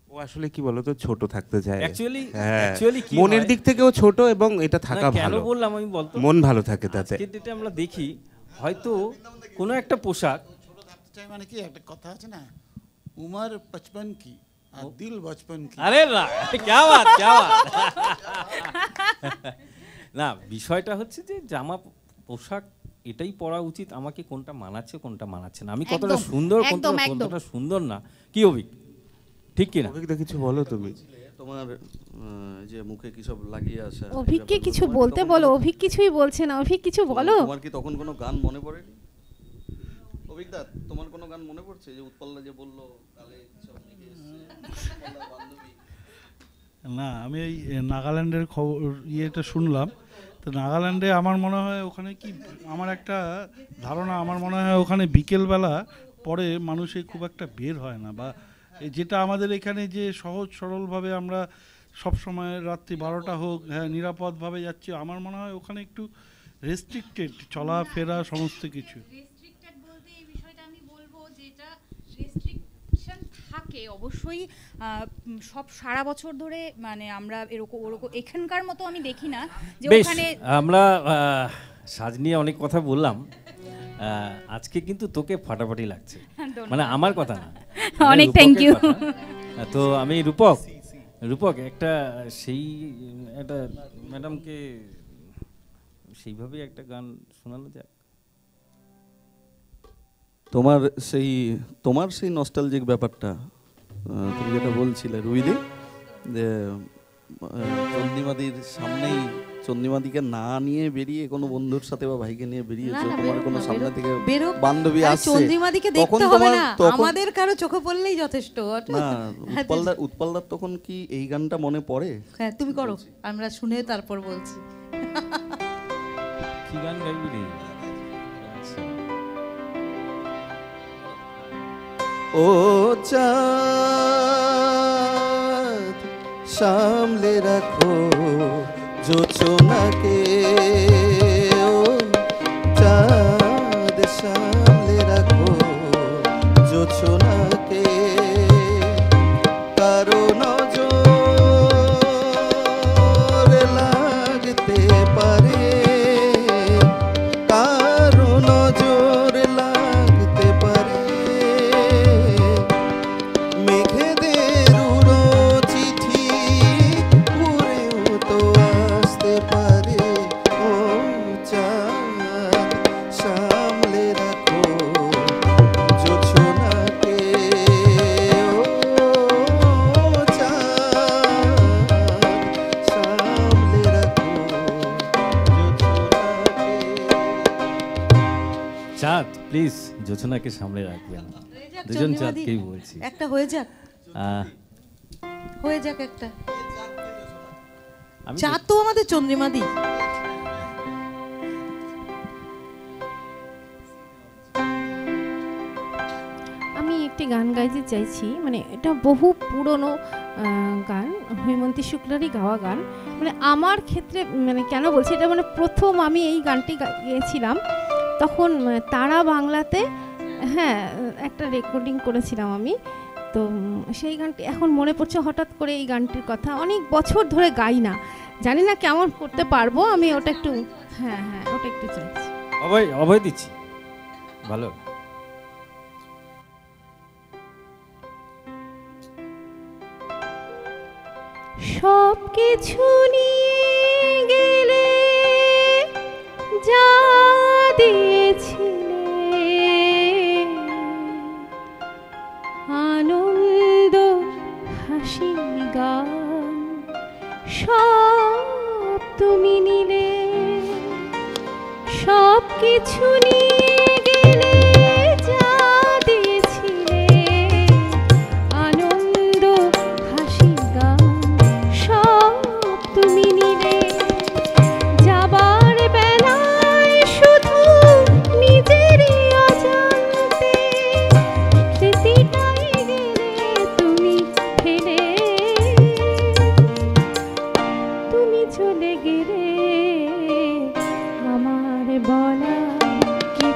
ও আসলে কি বলতো, ছোট থাকতে চায় অ্যাকচুয়ালি, মনের দিক থেকেও ছোট, এবং এটা থাকা ভালো। কেন বললাম আমি বলতো, মন ভালো থাকে তাতে। যেটা আমরা দেখি হয়তো কোনো একটা পোশাক ছোট থাকতে চাই, মানে কি একটা কথা আছে না, উমর 55 কি আর দিল 55 কি। আরে না, क्या बात না, বিষয়টা হচ্ছে যে জামা পোশাক এটাই পরা উচিত, আমাকে কোনটা মানাচ্ছে কোনটা মানাচ্ছে না, আমি কতটা সুন্দর কোনটা সুন্দর না, কি অভিক ঠিক কি না? অভিকদা কিছু বলো তুমি, তোমার যে মুখে কি সব লাগিয়ে আসে, অভিককে কিছু বলতে বলো। অভিক কিছুই বলছে না, অভিক কিছু বলো। তোমার কি তখন কোনো গান মনে পড়েনি? অভিকদা তোমার কোনো গান মনে পড়ছে যে উৎপলদা যে বললো কালে সব লিখে এসেছে বান্ধবী? না, আমি এই নাগাল্যান্ডের খবর ইয়েটা শুনলাম, তো নাগাল্যান্ডে আমার মনে হয় ওখানে কি, আমার একটা ধারণা, আমার মনে হয় ওখানে বিকেলবেলা পরে মানুষে খুব একটা বের হয় না, বা যেটা আমাদের এখানে যে সহজ সরলভাবে আমরা সব সময় রাত্রি 12টা হোক, হ্যাঁ নিরাপদভাবে যাচ্ছি, আমার মনে হয় ওখানে একটু রেস্ট্রিক্টেড চলাফেরা সমস্ত কিছু। রেস্ট্রিক্টেড বলতে এই বিষয়টা আমি থাকে অবশ্যই সব সারা বছর ধরে মানে আমরা এরকম ওরকম এখানকার মতো আমি দেখি না যে বেশ, ওখানে আমরা সাজ নিয়ে অনেক কথা বললাম। আজকে কিন্তু তোকে ফাটাফাটি লাগছে, মানে আমার কথা না, অনেক থ্যাংক ইউ। তো আমি রূপক একটা একটা ম্যাডামকে সেইভাবেই একটা গান শোনানো যায়। তোমার সেই নস্টালজিক ব্যাপারটা তুমি যেটা বলছিলে রুইদি, যে চন্দ্রিমাদির সামনেই চন্দ্রিমাদিকে না নিয়ে বেরিয়ে কোনো বন্ধুর সাথে বা ভাইকে নিয়ে বেরিয়েছো, তোমার কোনো সামনে থেকে বান্ধবী আসছে, চন্দ্রিমাদিকে দেখতে হবে না, আমাদের কারো চোখে পড়লেই যথেষ্ট। না উৎপলদার তখন কি এই গানটা মনে পড়ে? হ্যাঁ তুমি করো, আমরা শুনে তারপর বলছি। কি গান গাইবি রে? ও চাঁদ সামলে রাখো জোছনাকে, ও চাঁদ সামলে রাখো জোছনাকে, কারো নজর লাগতে পারে, কারো নজর লাগতে পারে, মেঘেদের উড়ো চিঠি উড়েও তো আসতে পারে, ও চাঁদ সামলে রাখো জোছনাকে, ও চাঁদ সামলে রাখো জোছনাকে। চাঁদ প্লিজ জোছনাকে সামলে রাখবেন, দুজন চাঁদকেই বলছি। একটা হয়ে যাক, হয়ে যাক একটা। চাঁদ তো আমাদের চন্দ্রিমাদি। আমি একটি গান গাইতে চাইছি, মানে এটা বহু পুরনো গান, হৈমন্তী শুক্লারই গাওয়া গান। মানে আমার ক্ষেত্রে মানে কেন বলছি এটা, মানে প্রথম আমি এই গানটি গেয়েছিলাম তখন তারা বাংলাতে, হ্যাঁ একটা রেকর্ডিং করেছিলাম আমি। তো সেই গানটি এখন মনে পড়ছে হঠাৎ করে, এই গানটির কথা অনেক বছর ধরে গাই না, জানি না কেমন করতে পারবো আমি ওটা একটু, হ্যাঁ ওটা একটু চাইছি। অভয় দিচ্ছি, ভালো। সব কিছু নিয়ে গেলে যা দিয়েছিলে, আনন্দ হাসি গান সব তুমি নিলে, সব কিছু নিয়ে গেলে যা দিয়েছিলে, আনন্দ হাসি গান সব তুমি নিলে, যাবার বেলায় শুধু নিজেরই অজান্তে স্মৃতিটাই গেলে তুমি ফেলে, তুমি চলে গেলে আমার বলা কি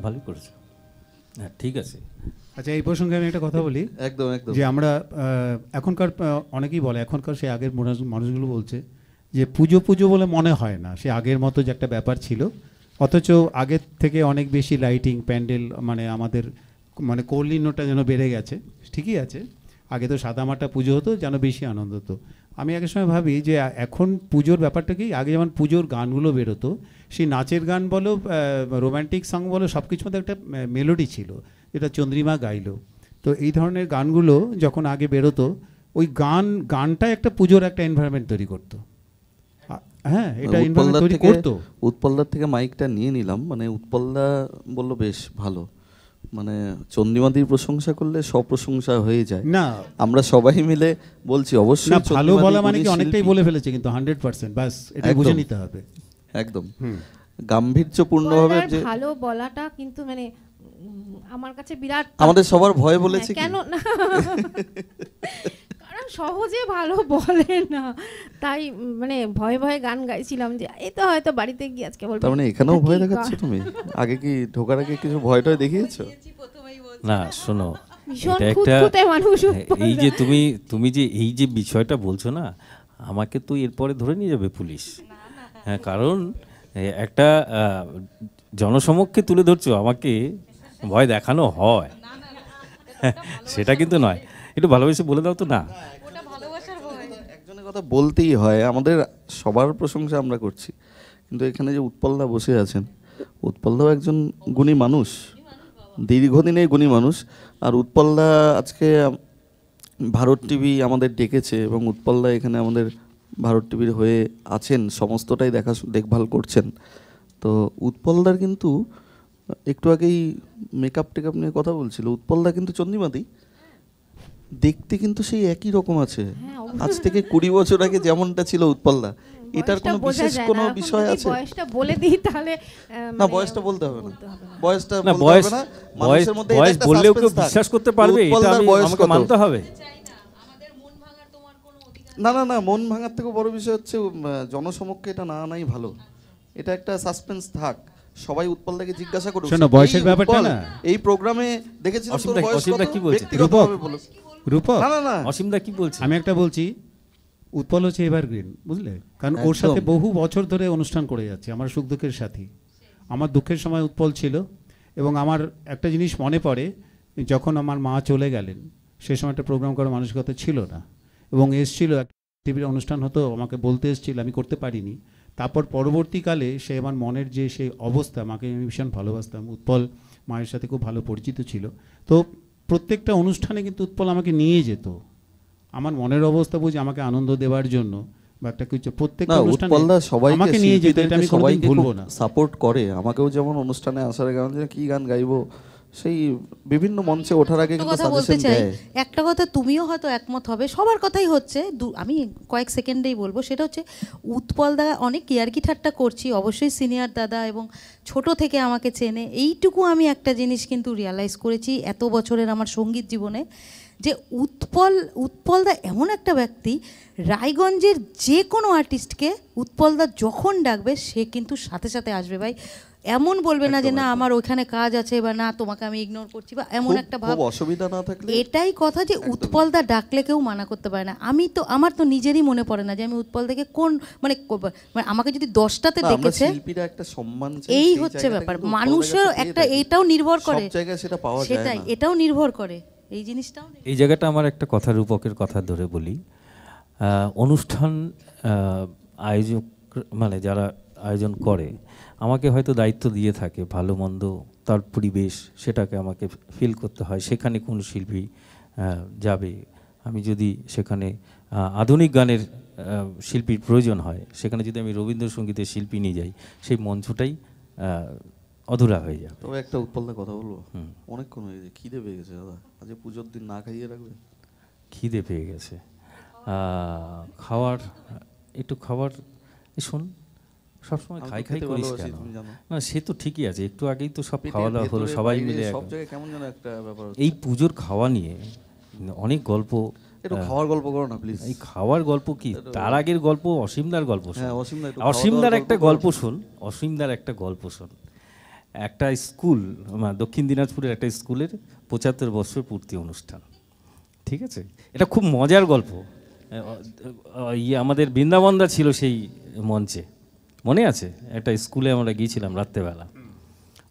ভালোই করেছো। হ্যাঁ ঠিক আছে। আচ্ছা, এই প্রসঙ্গে আমি একটা কথা বলি। একদম একদম। যে আমরা এখনকার অনেকেই বলে, এখনকার সে আগের মানুষগুলো বলছে যে পুজো পুজো বলে মনে হয় না, সে আগের মতো যে একটা ব্যাপার ছিল, অথচ আগের থেকে অনেক বেশি লাইটিং, প্যান্ডেল, মানে আমাদের মানে কৌলিন্যটা যেন বেড়ে গেছে। ঠিকই আছে, আগে তো সাদামাটা পুজো হতো, যেন বেশি আনন্দ হতো। আমি এক সময় ভাবি যে এখন পুজোর ব্যাপারটা কি, আগে যেমন পুজোর গানগুলো বেরোতো, সেই নাচের গান বলো, রোম্যান্টিক সং বলো, সব কিছুর মধ্যে একটা মেলোডি ছিল, যেটা চন্দ্রিমা গাইলো। তো এই ধরনের গানগুলো যখন আগে বেরোতো, ওই গানটা একটা পুজোর একটা এনভায়রনমেন্ট তৈরি করতো। হ্যাঁ, এটা এনভায়রনমেন্ট তৈরি করতো। উৎপলদার থেকে মাইকটা নিয়ে নিলাম, মানে উৎপলদা বললো বেশ ভালো, মানে চন্দ্রিমাদির প্রশংসা করলে সব প্রশংসা হয়ে যায়। না, আমরা সবাই মিলে বলছি অবশ্যই ভালো বলা মানে কি অনেকটাই বলে ফেলেছে, কিন্তু 100% বাস এটা বুঝে নিতে হবে। একদম গাম্ভীর্যপূর্ণভাবে যে ভালো বলাটা কিন্তু মানে আমার কাছে বিরাট, আমাদের সবার ভয় বলেছে কেন না, কারণ সহজে ভালো বলে না, তাই মানে ভয়ে ভয়ে গান গাইছিলাম যে এই তো হয়তো বাড়িতে গিয়ে আজকে বলবো। তার মানে এখানেও ভয় দেখাচ্ছ তুমি? আগে কি ঢোকার আগে কিছু ভয় টয় দেখিয়েছো? না শোনো, এটা একটা এই যে তুমি যে এই যে বিষয়টা বলছো না, আমাকে তো এরপরে ধরে নিয়ে যাবে পুলিশ। হ্যাঁ, কারণ একটা জনসমক্ষে তুলে ধরছো, আমাকে ভয় দেখানো হয়, সেটা কিন্তু নয়। একটু ভালোবেসে বলে দাও তো। না, একজনের কথা বলতেই হয়, আমাদের সবার প্রশংসা আমরা করছি, কিন্তু এখানে যে উৎপলদা বসে আছেন, উৎপলদাও একজন গুণী মানুষ, দীর্ঘদিনের গুণী মানুষ। আর উৎপলদা আজকে ভারত টিভি আমাদের ডেকেছে, এবং উৎপলদা এখানে আমাদের ভারত টিভির হয়ে আছেন, সমস্তটাই দেখভাল করছেন। তো উৎপলদার কিন্তু একটু আগেই মেকআপ টেকআপ নিয়ে কথা বলছিল, উৎপলদা কিন্তু চন্দ্রিমাদি দেখতে কিন্তু সেই একই রকম আছে, আজ থেকে 20 বছর আগে যেমনটা ছিল উৎপলদা। এটার কোনো বিশেষ কোনো বিষয় আছে? বয়সটা বলে দিই তাহলে। না, বয়সটা বলতে হবে না, বয়সটা না, বলতে হবে না, মানুষের মধ্যে বয়স বললেও কেউ বিশ্বাস করতে পারবে, এটা আমাকে মানতে হবে। না না না, মন ভাঙার থেকে বড় বিষয় হচ্ছে জনসমক্ষে এটা না আনাই ভালো। এটা একটা সাসপেন্স থাক, সবাই উৎপলদাকে জিজ্ঞাসা করুক। শোনো, বয়সের ব্যাপারটা না, এই প্রোগ্রামে দেখেছিলাম তোর বয়স কত? কি বলছে রূপক? না না না, অসীমদা কি বলছে? আমি একটা বলছি, উৎপল হচ্ছে এভারগ্রিন, বুঝলে? কারণ ওর সাথে বহু বছর ধরে অনুষ্ঠান করে যাচ্ছে, আমার সুখ দুঃখের সাথী। আমার দুঃখের সময় উৎপল ছিল, এবং আমার একটা জিনিস মনে পড়ে, যখন আমার মা চলে গেলেন, সে সময় একটা প্রোগ্রাম করার মানসিকতা ছিল না, এবং এসছিল একটা টিভির অনুষ্ঠান হতো, আমাকে বলতে এসেছিল, আমি করতে পারিনি। তারপর পরবর্তীকালে সে আমার মনের যে সেই অবস্থা, মাকে আমি ভীষণ ভালোবাসতাম, উৎপল মায়ের সাথে খুব ভালো পরিচিত ছিল, তো প্রত্যেকটা অনুষ্ঠানে কিন্তু উৎপল আমাকে নিয়ে যেত, আমার মনের অবস্থা বুঝে আমাকে আনন্দ দেওয়ার জন্য, বা একটা কিছু প্রত্যেকটা অনুষ্ঠানে আমাকে নিয়ে যেত, এটা আমি কোনোদিন ভুলবো না। সাপোর্ট করে আমাকেও, যেমন অনুষ্ঠানে আসার গান কি গান গাইবো, সেই বিভিন্ন মঞ্চে ওঠার আগে কিন্তু সাজেশন দেয়। একটা কথা তুমিও হয়তো একমত হবে, সবার কথাই হচ্ছে, আমি কয়েক সেকেন্ডেই বলবো, সেটা হচ্ছে উৎপল দা অনেক ইয়ার্কি ঠাট্টা করছি, অবশ্যই সিনিয়র দাদা এবং ছোট থেকে আমাকে চেনে। এইটুকু আমি একটা জিনিস কিন্তু রিয়ালাইজ করেছি এত বছরের আমার সঙ্গীত জীবনে, যে উৎপলদা এমন একটা ব্যক্তি, রায়গঞ্জের যে কোনো আর্টিস্টকে উৎপলদা যখন ডাকবে সে কিন্তু সাথে সাথে আসবে ভাই, এমন বলবে না যে না আমার ওইখানে কাজ আছে, বা না তোমাকে আমি ইগনোর করছি, বা এমন একটা ভাব, অসুবিধা না থাকলে। এটাই কথা যে উৎপলদা ডাকলে কেউ মানা করতে পারে না। আমার তো নিজেরই মনে পড়ে না যে আমি উৎপলদাকে কোন মানে আমাকে যদি 10টাতে ডেকেছে, এই হচ্ছে ব্যাপার। মানুষের একটা এইটাও নির্ভর করে, সেটাই, এটাও নির্ভর করে এই জিনিসটাও। এই জায়গাটা আমার একটা কথা, রূপকের কথা ধরে বলি, অনুষ্ঠান আয়োজক মানে যারা আয়োজন করে, আমাকে হয়তো দায়িত্ব দিয়ে থাকে, ভালো মন্দ তার পরিবেশ সেটাকে আমাকে ফিল করতে হয়, সেখানে কোন শিল্পী যাবে, আমি যদি সেখানে আধুনিক গানের শিল্পীর প্রয়োজন হয়, সেখানে যদি আমি রবীন্দ্রসঙ্গীতের শিল্পী নিয়ে যাই, সেই মঞ্চটাই অধুরা হয়ে যাবে। তবে একটা উৎপলদার কথা বলবো, অনেকক্ষণ হয়ে গেছে, খিদে পেয়ে গেছে দাদা, আজ পুজোর দিন না খাইয়ে রাখবে? খিদে পেয়ে গেছে, খাওয়ার একটু খাবার, শোন সবসময় খাই খাই করিস কেন? না সে তো ঠিকই আছে, একটু আগেই তো সব খাওয়া দাওয়া হলো সবাই মিলে। এই পুজোর খাওয়া নিয়ে অনেক গল্প, একটু খাওয়ার গল্প করো না প্লিজ। এই খাওয়ার গল্প কি, তার আগের গল্প অসীমদার গল্প শোন। অসীমদার একটা গল্প শোন, অসীমদার একটা গল্প শোন। একটা স্কুল, দক্ষিণ দিনাজপুরের একটা স্কুলের 75 বছর পূর্তি অনুষ্ঠান, ঠিক আছে? এটা খুব মজার গল্প। আমাদের বৃন্দাবনদা ছিল সেই মঞ্চে, মনে আছে? একটা স্কুলে আমরা গিয়েছিলাম রাত্রেবেলা,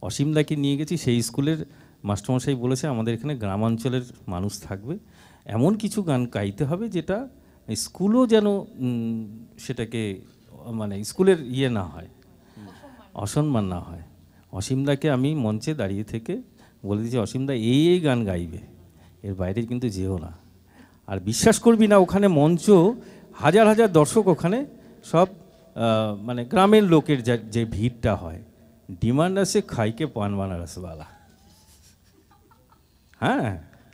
অসীমদাকে নিয়ে গেছি। সেই স্কুলের মাস্টারমশাই বলেছে আমাদের এখানে গ্রামাঞ্চলের মানুষ থাকবে, এমন কিছু গান গাইতে হবে যেটা স্কুলও যেন সেটাকে মানে স্কুলের না হয়, অসম্মান না হয়। অসীমদাকে আমি মঞ্চে দাঁড়িয়ে থেকে বলে দিয়েছি, অসীমদা এই গান গাইবে, এর বাইরে কিন্তু যেও না। আর বিশ্বাস করবি না, ওখানে মঞ্চ হাজার হাজার দর্শক, ওখানে সব মানে গ্রামের লোকের যে ভিড়টা হয়, ডিমান্ড আছে খাইকে পান বানারসওয়ালা। হ্যাঁ,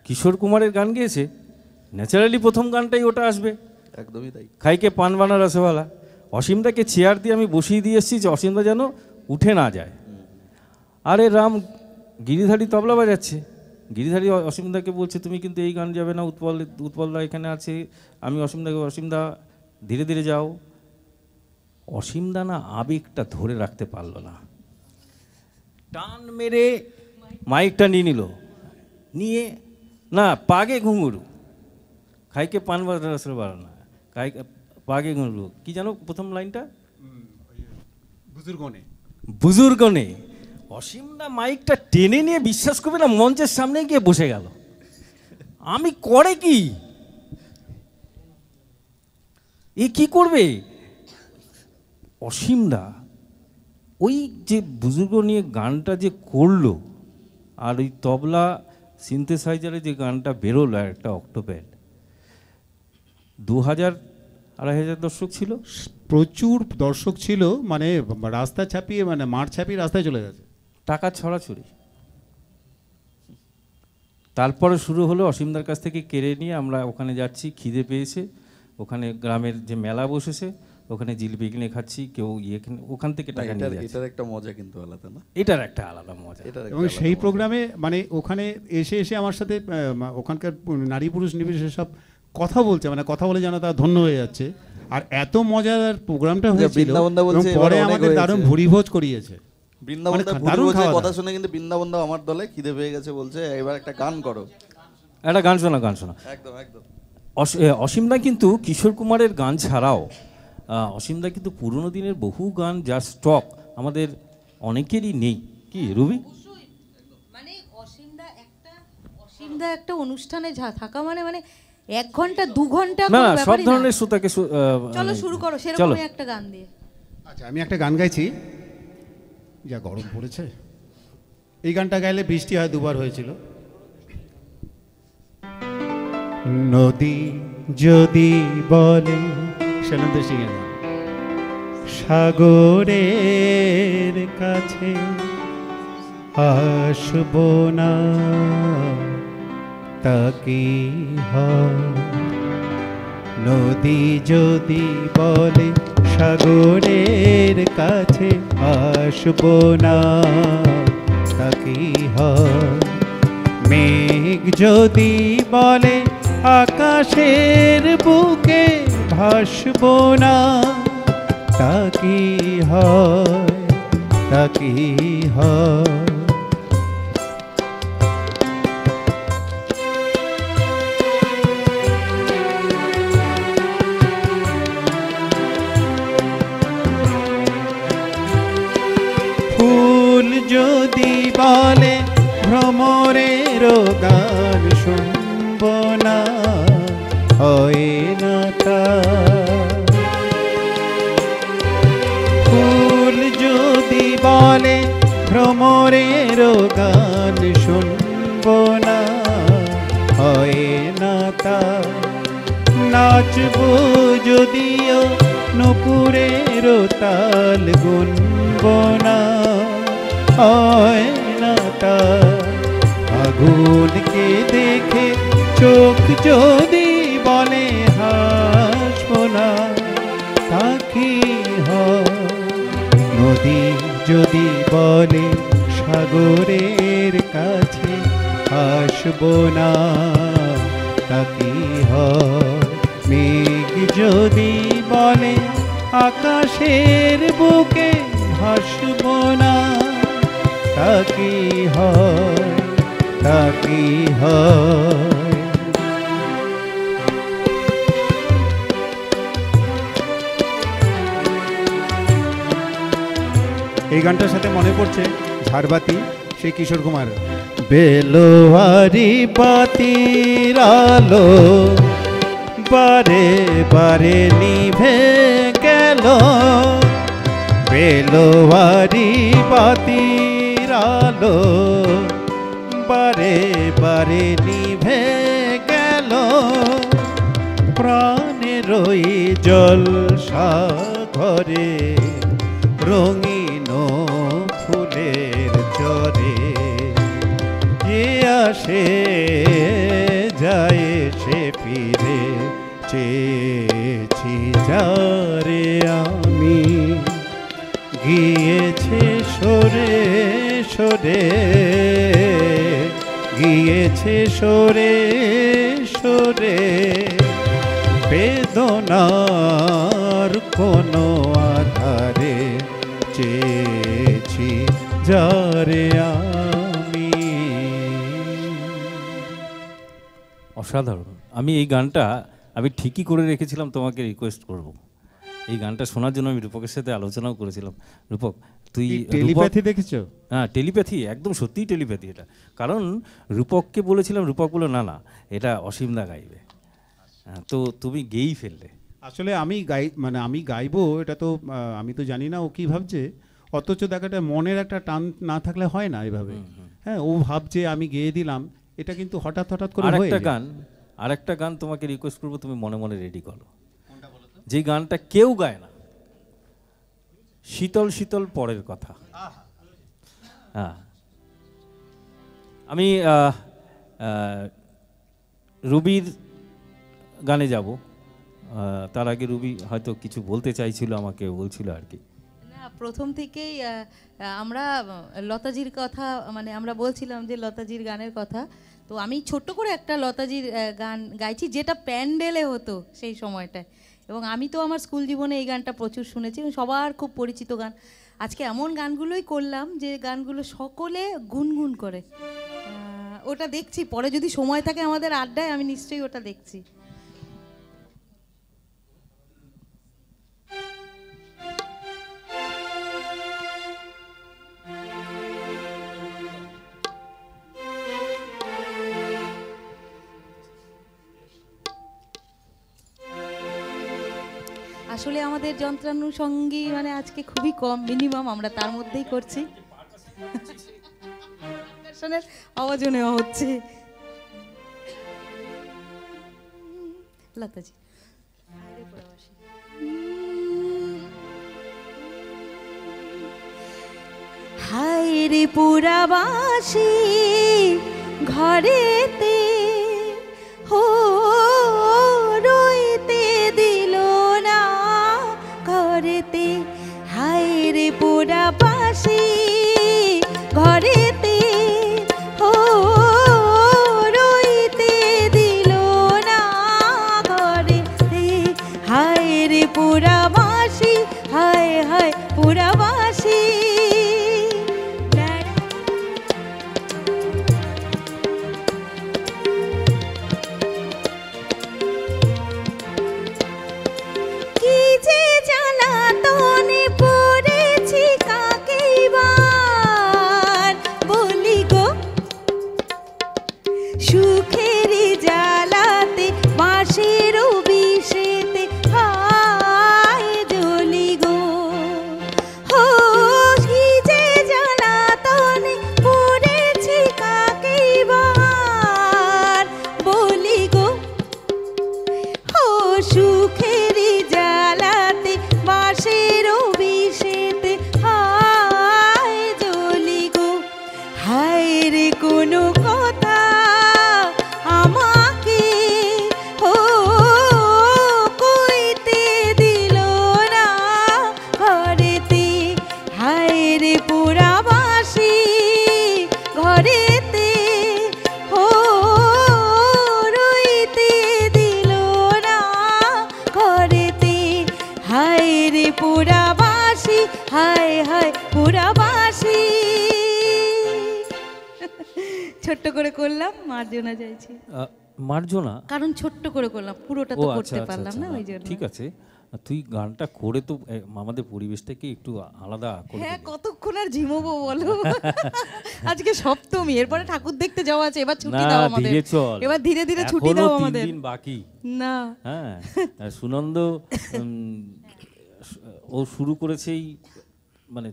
কিশোর কুমারের গান গেয়েছে, ন্যাচারালি প্রথম গানটাই ওটা আসবে, একদমই তাই, খাইকে পান বানারসওয়ালা। অসীমদাকে চেয়ার দিয়ে আমি বসিয়ে দিয়ে এসেছি যে অসীমদা যেন উঠে না যায়। আরে রাম গিরিধারী তবলা বাজাচ্ছে, গিরিধারী অসীমদাকে বলছে তুমি কিন্তু এই গান যাবে না, উৎপলদা এখানে আছে। আমি অসীমদাকে, অসীমদা ধীরে ধীরে যাও। অসীমদা না আবেগটা ধরে রাখতে পারলো না, টান মেরে মাইকটা নিয়ে নিল, নিয়ে না পাগে ঘুঙুরু, খাইকে পান বাজার বাড়ানো, পাগে ঘুঙুরু, কি জানো প্রথম লাইনটা? বুজুর্গনে, বুজুর্গনে। অসীমদা মাইকটা টেনে নিয়ে, বিশ্বাস করবে না, মঞ্চের সামনে গিয়ে বসে গেল। আমি করে কি, এ কি করবে? অসীমদা ওই যে বুজুর্গ নিয়ে গানটা যে করলো, আর ওই তবলা সিনথেসাইজারে যে গানটা বেরোলো একটা অক্টোপ্যাড, 2000-2500 দর্শক ছিল, প্রচুর দর্শক ছিল, মানে রাস্তা ছাপিয়ে, মানে মাঠ ছাপিয়ে রাস্তায় চলে গেছে, টাকা ছড়াছড়ি। তারপরে শুরু হলো অসীমদার কাছ থেকে কেড়ে নিয়ে আমরা ওখানে যাচ্ছি, খিদে পেয়েছে, ওখানে গ্রামের যে মেলা বসেছে ওখানে জিলিপি কিনে খাচ্ছি, কেউ ওখান থেকে টাকা নিয়ে যাচ্ছে। এটার একটা মজা কিন্তু আলাদা না, এটার একটা আলাদা মজা। এবং সেই প্রোগ্রামে মানে ওখানে এসে এসে আমার সাথে ওখানকার নারী পুরুষ নির্বিশেষে সব কথা বলছে, মানে কথা বলে যেন তারা ধন্য হয়ে যাচ্ছে। আর এত মজার প্রোগ্রামটা হয়েছিল, পরে আমাদের দারুণ ভুরিভোজ করিয়েছে। বৃন্দাবনদা কথা শুনে কিন্তু বৃন্দাবনদা আমার দলে খিদে পেয়ে গেছে, বলছে এবার একটা গান করো, একটা গান শোনা, গান শোনা। একদম একদম। অসীমদা কিন্তু কিশোর কুমারের গান ছাড়াও অসীমদা কিন্তু পুরনো দিনের বহু গান যার স্টক আমাদের অনেকেরই নেই, কি রুবি? মানে অসীমদা একটা অনুষ্ঠানে থাকা মানে 1 ঘন্টা 2 ঘন্টা না, সব ধরনের শ্রোতাকে। চলো শুরু করো সেরকমই একটা গান দিয়ে। আচ্ছা, আমি একটা গান গাইছি, যা গরম পড়েছে। এই গানটা গাইলে বৃষ্টি হয়, 2 বার হয়েছিল। নদী যদি বলে, শৈলেন্দ্র সিং এর গান, সাগরের কাছে আসবো না, তা কি হয়? নদী যদি বলে সাগরের কাছে আসবো না, তা কি হয়? মেঘ যদি বলে আকাশের বুকে ভাসবো না, তা কি হয়? তা কি হয়? ফুল যদি বলে ভ্রমরের গান শুনব না, হয় না তা। ফুল যদি বলে ভ্রমরের গান শুনব না, হয় না তা। নাচব যদিও নুপুরের তাল গুনব না, হয় না তা। আগুনকে দেখে চোখ যদি বলে হাসব না, তা কি হয়? নদী যদি বলে সাগরের কাছে আসব না, তা কি হয়? মেঘ যদি বলে আকাশের বুকে ভাসব না, তা কি হয়, তা কি হয়। এই গানটার সাথে মনে পড়ছে ঝাড়বাতি, সেই কিশোর কুমার। বেলোয়ারি বাতির আলো বারে বারে নিভে গেল, বেলোয়ারি বাতির আলো বারে বারে নিভে গেল, প্রাণের ওই জলসা ঘরে রঙিন ফুলের চরে, যে আসে যায় সে ফিরে, চেয়েছি যারে আমি, গিয়েছে সরে সরে, গিয়েছে সরে সরে, বেদনার কোনো আধারে, চেয়েছি যারে আমি। অসাধারণ। আমি এই গানটা আমি ঠিকই করে রেখেছিলাম, তোমাকে রিকোয়েস্ট করব। এই গানটা শোনার জন্য আমি রূপকের সাথে আলোচনাও করেছিলাম। রূপক, তুই টেলিপ্যাথি দেখেছো? হ্যাঁ, টেলিপ্যাথি, একদম সত্যিই টেলিপ্যাথি এটা। কারণ রূপককে বলেছিলাম, রূপক বলে না না এটা অসীমদা গাইবে, তো তুমি গেয়েই ফেললে। আসলে আমি মানে আমি গাইবো এটা তো আমি তো জানি না ও কি ভাবছে, অথচ দেখাটা মনের একটা টান না থাকলে হয় না এভাবে। হ্যাঁ, ও ভাবছে আমি গেয়ে দিলাম, এটা কিন্তু হঠাৎ হঠাৎ করে হয়ে যায়। আরেকটা গান তোমাকে রিকোয়েস্ট করবো, তুমি মনে মনে রেডি করো। যে গানটা কেউ গায় না, শীতল শীতল পরের কথা। হ্যাঁ, আমি রুবির গানে যাব। তার আগে রুবি হয়তো কিছু বলতে চাইছিল, আমাকে বলছিল আর কি। না, প্রথম থেকেই আমরা লতাজির কথা, মানে আমরা বলছিলাম যে লতাজির গানের কথা, তো আমি ছোট্ট করে একটা লতাজির গান গাইছি, যেটা প্যান্ডেলে হতো সেই সময়টায়। এবং আমি তো আমার স্কুল জীবনে এই গানটা প্রচুর শুনেছি এবং সবার খুব পরিচিত গান। আজকে এমন গানগুলোই করলাম যে গানগুলো সকলে গুনগুন করে। ওটা দেখছি পরে যদি সময় থাকে আমাদের আড্ডায়, আমি নিশ্চয়ই ওটা দেখছি। আসলে আমাদের যন্ত্রানুষঙ্গী মানে আজকে খুবই কম, মিনিমাম আমরা তার মধ্যেই করছি। আওয়াজও নেওয়া হচ্ছে। লতাজি, হায় রে পুরাবাসী ঘরেতে হো রইতে দিল না ঘরেতে, হায় রে পুরাবাসী ঘরেতে হো রইতে দিল না ঘরেতে, হায় রে পুরাবাসী, হায় হায় পুরাবাসী। পুরাবাসী, হায় হায় পুরাবাসী। ছোট্ট করে করলাম, মার্জনা চাইছি। মার্জনা, কারণ ছোট্ট করে করলাম, পুরোটা তো করতে পারলাম না, ওই জন্য। ঠিক আছে, তুই গানটা করে তো আমাদের পরিবেশটাকে একটু আলাদা করে হ্যাঁ, দিবি। কতক্ষণ আর ঝিমবো বলো? আজকে সপ্তমী, এরপরে ঠাকুর দেখতে যাওয়া আছে, এবার ছুটি না, দাও আমাদের। ধীরে চল, এবার ধীরে ধীরে ছুটি এখনো দাও 3 আমাদের। দিন বাকি। না, হ্যাঁ, সুনন্দ ও শুরু করেছেই মানে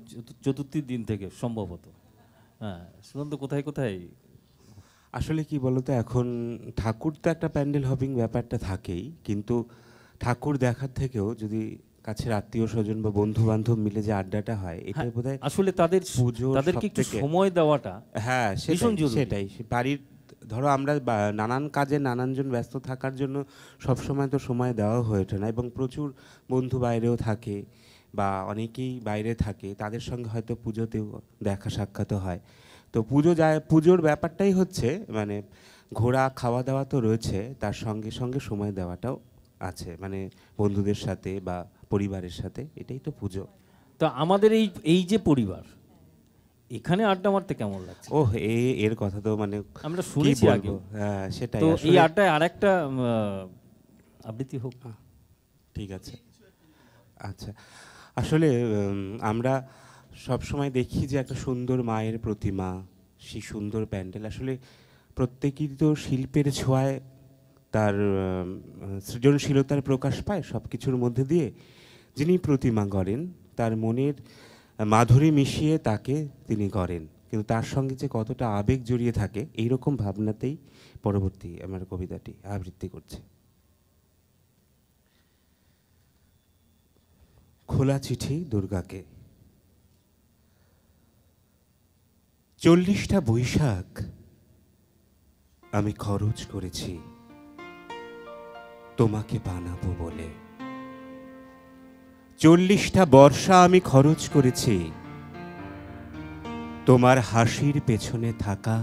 চতুর্থীর দিন থেকে সম্ভবত। হ্যাঁ, সুনন্দ কোথায় কোথায় আসলে কি বলতো, এখন ঠাকুর তো একটা প্যান্ডেল হপিং ব্যাপারটা থাকেই, কিন্তু ঠাকুর দেখার থেকেও যদি কাছের আত্মীয় স্বজন বা বন্ধু বান্ধব মিলে যে আড্ডাটা হয়, এটাই বোধহয় আসলে তাদেরকে একটু সময় দেওয়াটা। হ্যাঁ, ভীষণ জরুরি। সেটাই। বাড়ির ধরো আমরা নানান কাজে নানানজন ব্যস্ত থাকার জন্য সব সময় তো সময় দেওয়া হয়ে ওঠে না, এবং প্রচুর বন্ধু বাইরেও থাকে বা অনেকেই বাইরে থাকে, তাদের সঙ্গে হয়তো পুজোতেও দেখা সাক্ষাৎ হয়। তো পুজোর ব্যাপারটাই হচ্ছে মানে ঘোরা, খাওয়া দাওয়া তো রয়েছে, তার সঙ্গে সঙ্গে সময় দেওয়াটাও আছে, মানে বন্ধুদের সাথে বা পরিবারের সাথে, এটাই তো পুজো। তো আমাদের এই যে পরিবার, এখানে আড্ডা মারতে কেমন লাগছে? ওহ, এর কথা তো মানে আমরা শুনেছি আগে। হ্যাঁ, সেটাই। তো এই আড্ডায় আরেকটা আবৃত্তি হোক। ঠিক আছে। আচ্ছা, আসলে আমরা সব সময় দেখি যে একটা সুন্দর মায়ের প্রতিমা, সেই সুন্দর প্যান্ডেল, আসলে প্রত্যেকেরই তো শিল্পের ছোঁয়ায় তার সৃজনশীলতার প্রকাশ পায় সব কিছুর মধ্যে দিয়ে। যিনি প্রতিমা গড়েন, তার মনের মাধুরী মিশিয়ে তাকে তিনি গড়েন, কিন্তু তার সঙ্গে যে কতটা আবেগ জড়িয়ে থাকে, এইরকম ভাবনাতেই পরবর্তী আমার কবিতাটি আবৃত্তি করছে। খোলা চিঠি দুর্গাকে। 40টা বৈশাখ আমি খরচ করেছি তোমাকে বানাবো বলে। 40টা বর্ষা আমি খরচ করেছি তোমার হাসির পেছনে থাকা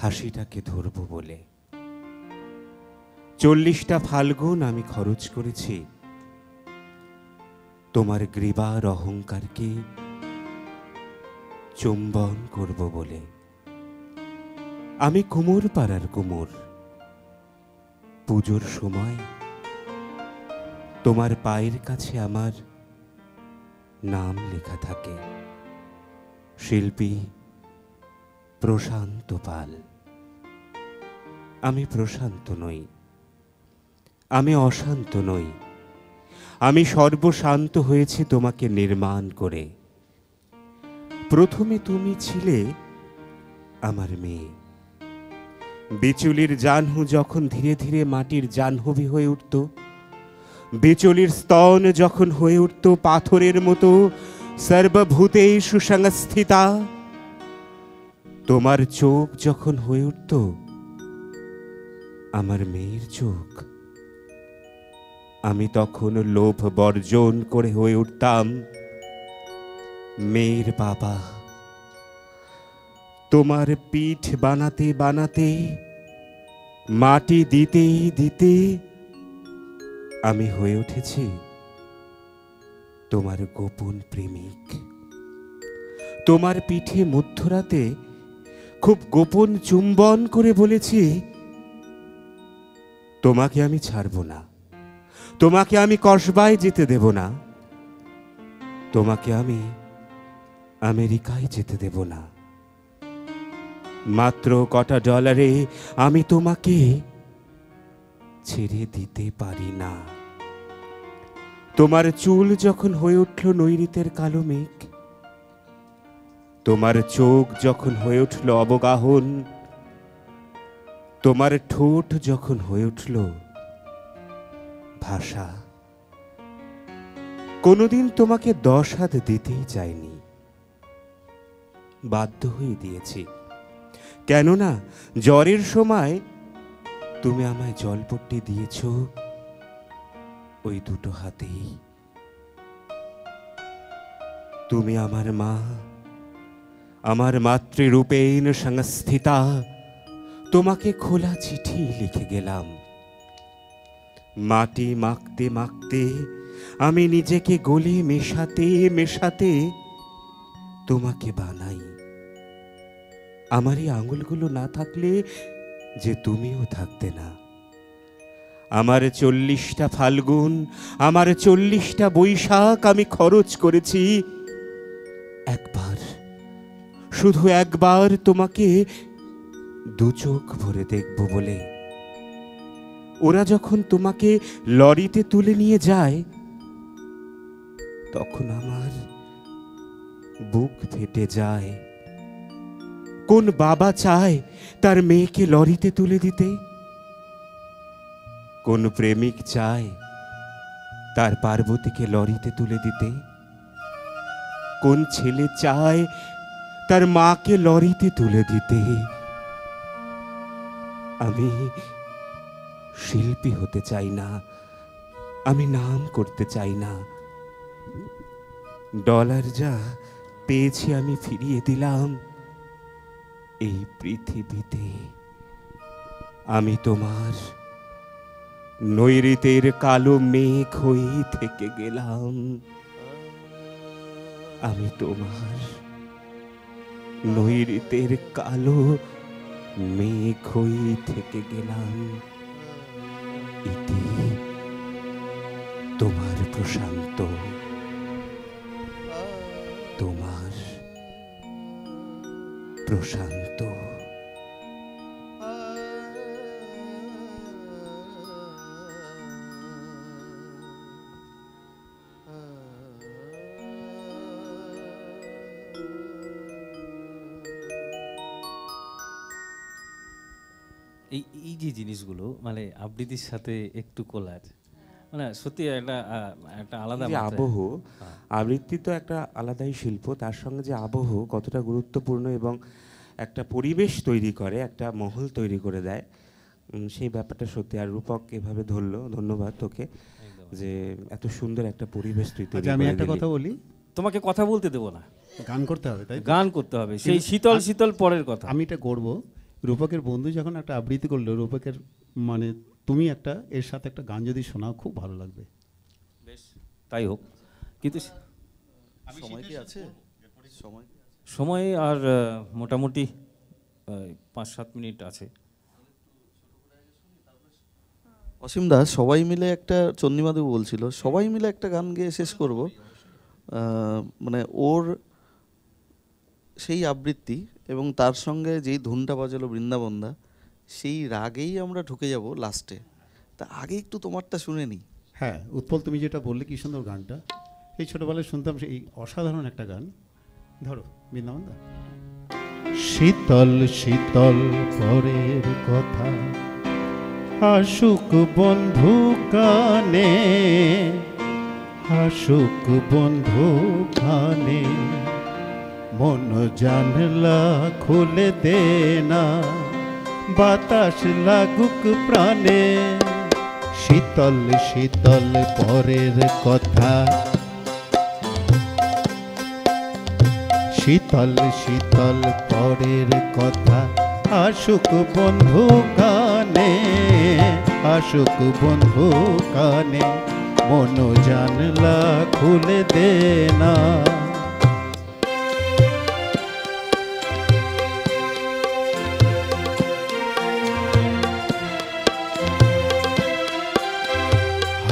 হাসিটাকে ধরবো বলে। 40টা ফাল্গুন আমি খরচ করেছি তোমার গ্রীবার অহংকারকে চুম্বন করব বলে। আমি কুমোর পাড়ার কুমোর, পুজোর সময় তোমার পায়ের কাছে আমার নাম লেখা থাকে, শিল্পী প্রশান্ত পাল। আমি প্রশান্ত নই, আমি অশান্ত নই, আমি সর্বশান্ত হয়েছি তোমাকে নির্মাণ করে। প্রথমে তুমি ছিলে আমার মেয়ে। বিচুলির জাহ্নু যখন ধীরে ধীরে মাটির জাহ্নবী হয়ে উঠত, বিচুলির স্তন যখন হয়ে উঠত পাথরের মতো সর্বভূতেই সুসংস্থিতা, তোমার চোখ যখন হয়ে উঠত আমার মেয়ের চোখ, আমি তখন লোভ বর্জন করে হয়ে উঠতাম মেয়ের বাবা। তোমার পিঠ বানাতে বানাতে, মাটি দিতে দিতে আমি হয়ে উঠেছি তোমার গোপন প্রেমিক। তোমার পিঠে মধ্যরাতে খুব গোপন চুম্বন করে বলেছি, তোমাকে আমি ছাড়ব না, তোমাকে আমি কসবায় যেতে দেব না, তোমাকে আমি আমেরিকায় যেতে দেব না। মাত্র কটা ডলারে আমি তোমাকে ছেড়ে দিতে পারি না। তোমার চুল যখন হয়ে উঠল নৈঋতের কালো মেঘ, তোমার চোখ যখন হয়ে উঠল অবগাহন, তোমার ঠোঁট যখন হয়ে উঠল ভাষা, কোনোদিন তোমাকে 10 হাত দিতেই চাইনি, বাধ্য হয়ে দিয়েছি। কেননা জ্বরের সময় তুমি আমায় জলপট্টি দিয়েছ ওই দুটো হাতেই। তুমি আমার মা, আমার মাতৃরূপেণ সংস্থিতা। তোমাকে খোলা চিঠি লিখে গেলাম। মাটি মাখতে মাখতে আমি নিজেকে গলে মেশাতে মেশাতে তোমাকে বানাই। আমার এই আঙুলগুলো না থাকলে যে তুমিও থাকতে না। আমার 40টা ফাল্গুন, আমার 40টা বৈশাখ আমি খরচ করেছি একবার, শুধু একবার তোমাকে দু চোখ ভরে দেখব বলে। ওরা যখন তোমাকে লরিতে তুলে নিয়ে যায় তখন আমার বুক ফেটে যায়। কোন বাবা চায় তার মেয়েকে লরিতে তুলে দিতে? কোন প্রেমিক চায় তার পার্বতীকে লরিতে তুলে দিতে? কোন ছেলে চায় তার মাকে লরিতে তুলে দিতে? আমি শিল্পী হতে চাই না, আমি নাম করতে চাই না। ডলার যা পেয়েছি আমি ফিরিয়ে দিলাম এই পৃথিবীতে। আমি তোমার নৈঋতের কালো মেঘ হয়ে থেকে গেলাম। আমি তোমার নৈঋতের কালো মেঘ হয়ে থেকে গেলাম। ইতি তোমার প্রশান্ত, তোমার প্রশান্ত। এই যে জিনিসগুলো মানে আবৃত্তির সাথে একটু কোলাজ, মানে সত্যি একটা একটা আলাদা যে আবহ, আবৃত্তি তো একটা আলাদাই শিল্প, তার সঙ্গে যে আবহ কতটা গুরুত্বপূর্ণ এবং একটা পরিবেশ তৈরি করে, একটা মহল তৈরি করে দেয়, সেই ব্যাপারটা সত্যি। আর রূপক এভাবে ধরলো, ধন্যবাদ তোকে যে এত সুন্দর একটা পরিবেশ তুই তৈরি করে দিলি। আমি একটা কথা বলি, তোমাকে কথা বলতে দেবো না, গান করতে হবে, তাই গান করতে হবে, সেই শীতল শীতল পরের কথা। আমি এটা করবো। রূপকের বন্ধু যখন একটা আবৃত্তি করলো, রূপকের মানে তুমি একটা এর সাথে একটা গান যদি শোনাও খুব ভালো লাগবে। বেশ, তাই হোক। কিন্তু সময় কি আছে? সময় আর মোটামুটি 5-7 মিনিট আছে। অসীম দাস, সবাই মিলে একটা, চন্দ্রিমাদেবী বলছিল সবাই মিলে একটা গান গেয়ে শেষ করব। মানে ওর সেই আবৃত্তি এবং তার সঙ্গে যেই ধুনটা বাজালো বৃন্দাবনদা, সেই রাগেই আমরা ঢুকে যাব লাস্টে। তা আগে একটু তোমারটা শুনে নিই। হ্যাঁ উৎপল, তুমি যেটা বললে কি সুন্দর গানটা, এই ছোটবেলায় শুনতাম, সেই অসাধারণ একটা গান। ধরো বৃন্দাবনদা। শীতল শীতল পরের কথা হাসুক বন্ধু কানে, হাসুক বন্ধু কানে, মন জানলা খুলে দে না, বাতাস লাগুক প্রাণে। শীতল শীতল পরের কথা, শীতল শীতল পরের কথা আসুক বন্ধু কানে, আসুক বন্ধু কানে, মন জানলা খুলে দে না।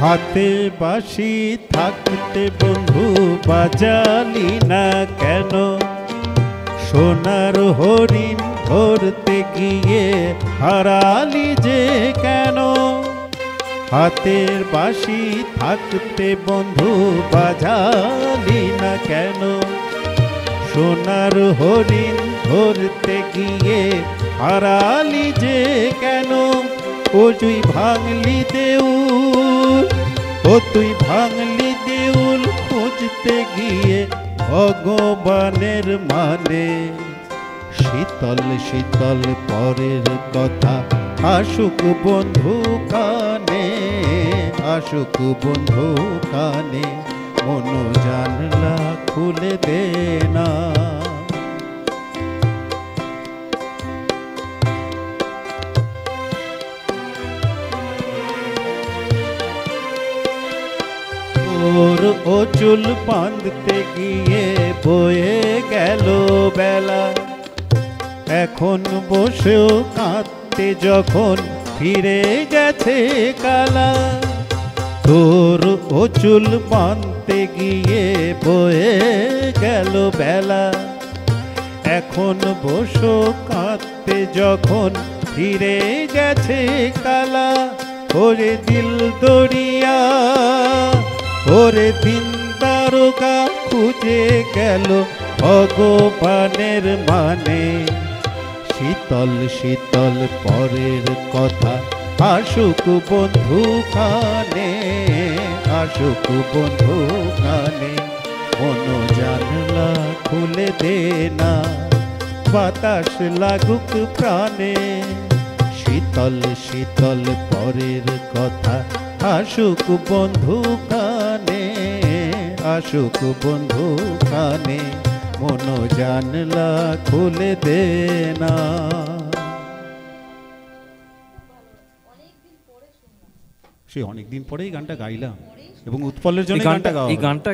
হাতে বাঁশি থাকতে বন্ধু বাজালি না কেন, সোনার হরিণ ধরতে গিয়ে হারালি যে কেন। হাতের বাঁশি থাকতে বন্ধু বাজালি না কেন, সোনার হরিণ ধরতে গিয়ে হারালি যে কেন। ও তুই ভাঙলি দেউল, ও তুই ভাঙলি দেউল খুঁজতে গিয়ে ভগবানের মানে। শীতল শীতল পরের কথা আসুক বন্ধু কানে, আসুক বন্ধু কানে, মন জানলা খুলে দে না। ওর ও চুল বাঁধতে গিয়ে বয়ে গেল বেলা, এখন বসেও কাঁদতে যখন ফিরে গেছে কালা, তোর ও চুল বাঁধতে গিয়ে বয়ে গেল বেলা। এখন বসো কাঁদতে যখন ফিরে গেছে কালা, ওরে দিল দরিয়া ওরে দিন দারোগা খুঁজে গেল ভগবানের মানে। শীতল শীতল পরের কথা আসুক বন্ধু কানে, আসুক বন্ধু কানে। মন জানলা খুলে দে না, বাতাস লাগুক প্রাণে। শীতল শীতল পরের কথা আসুক বন্ধু কানে, আসুক বন্ধু কানে। মন জানলা খুলে দে না। সে অনেকদিন পরেই গানটা গাইলাম এবং উৎপলের জন্য গানটা গাওয়া। এই গানটা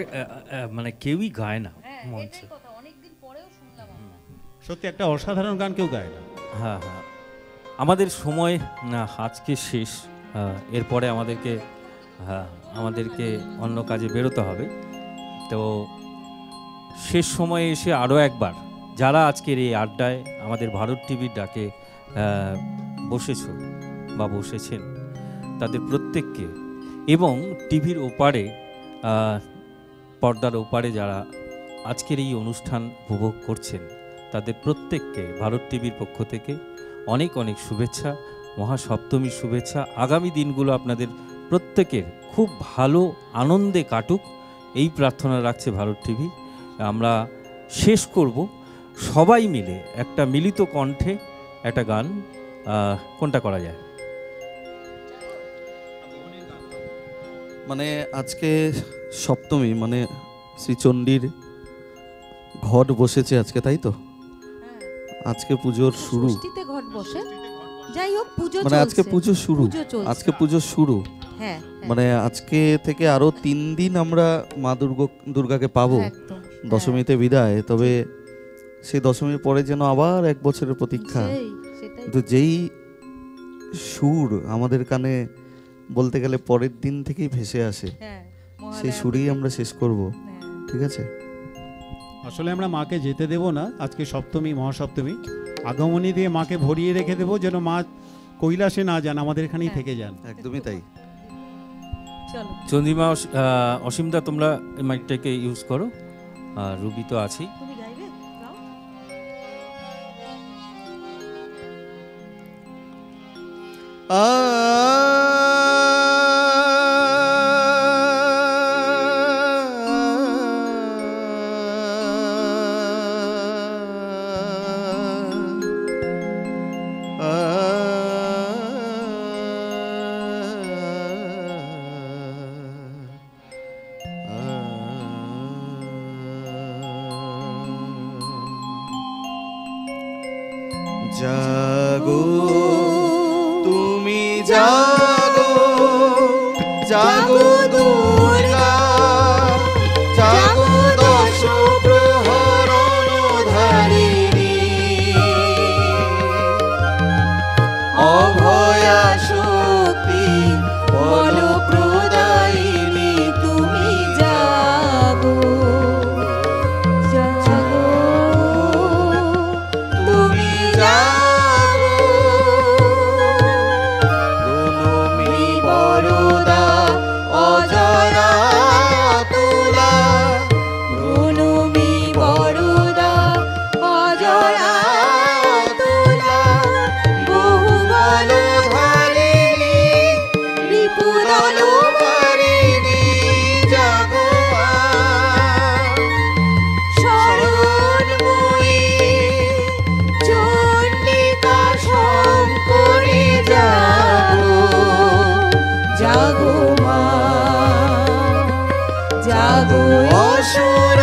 মানে কেউই গায় না মঞ্চে। সত্যি একটা অসাধারণ গান কেউ গায় না। হ্যাঁ হ্যাঁ, আমাদের সময় আজকে শেষ। এরপরে আমাদেরকে অন্য কাজে বেরোতে হবে। তো শেষ সময়ে এসে আরও একবার যারা আজকের এই আড্ডায় আমাদের ভারত টিভির ডাকে বসেছ বা বসেছেন, তাদের প্রত্যেককে এবং টিভির ওপারে পর্দার ওপারে যারা আজকের এই অনুষ্ঠান উপভোগ করছেন, তাদের প্রত্যেককে ভারত টিভির পক্ষ থেকে অনেক অনেক শুভেচ্ছা, মহাসপ্তমীর শুভেচ্ছা। আগামী দিনগুলো আপনাদের প্রত্যেকের খুব ভালো আনন্দে কাটুক এই প্রার্থনা রাখছে ভারত টিভি। আমরা শেষ করব সবাই মিলে একটা মিলিত কণ্ঠে একটা গান। কোনটা করা যায়? মানে আজকে সপ্তমী, মানে শ্রীচণ্ডীর ঘট বসেছে আজকে, তাই তো? আজকে পুজোর শুরু, ঘট বসে, যাই হোক পুজো মানে আজকে পুজো শুরু, আজকে পুজো শুরু। হ্যাঁ, মানে আজকে থেকে আরো 3 দিন আমরা মা দুর্গাকে পাবো। দশমীতে বিদায়, তবে সেই দশমীর পরে যেন আবার 1 বছরের প্রতীক্ষা। কিন্তু যেই সুর আমাদের কানে বলতে গেলে পরের দিন থেকেই ভেসে আসে, সেই সুরেই আমরা শেষ করব। ঠিক আছে? আসলে আমরা মাকে যেতে দেব না। আজকে সপ্তমী, মহাসপ্তমী, আগমনী দিয়ে মাকে ভরিয়ে রেখে দেবো, যেন মা কৈলাসে না যান, আমাদের এখানেই থেকে যান। একদমই তাই। চন্দ্রিমা, অসীমদা তোমরা এই মাইকটাকে ইউজ করো, আর রুবি তো আছেই। জাগো তুমি জাগো, জাগো দুর্গা, জাগো দশ প্রহরণ ধারিণী, অভয়া শক্তি বল প্রদায়িনী, তুমি জাগো, জাগো তুমি জাগো। প্রণমী বরদা অজরা তুলা, প্রণমী বরদা অজরা তুলা, বহুবল ধারিণী রিপুদল ধারিণী, জাগো মা শরণময়ী চণ্ডিকা শঙ্করী, জাগো, জাগো মা, জাগো অসুর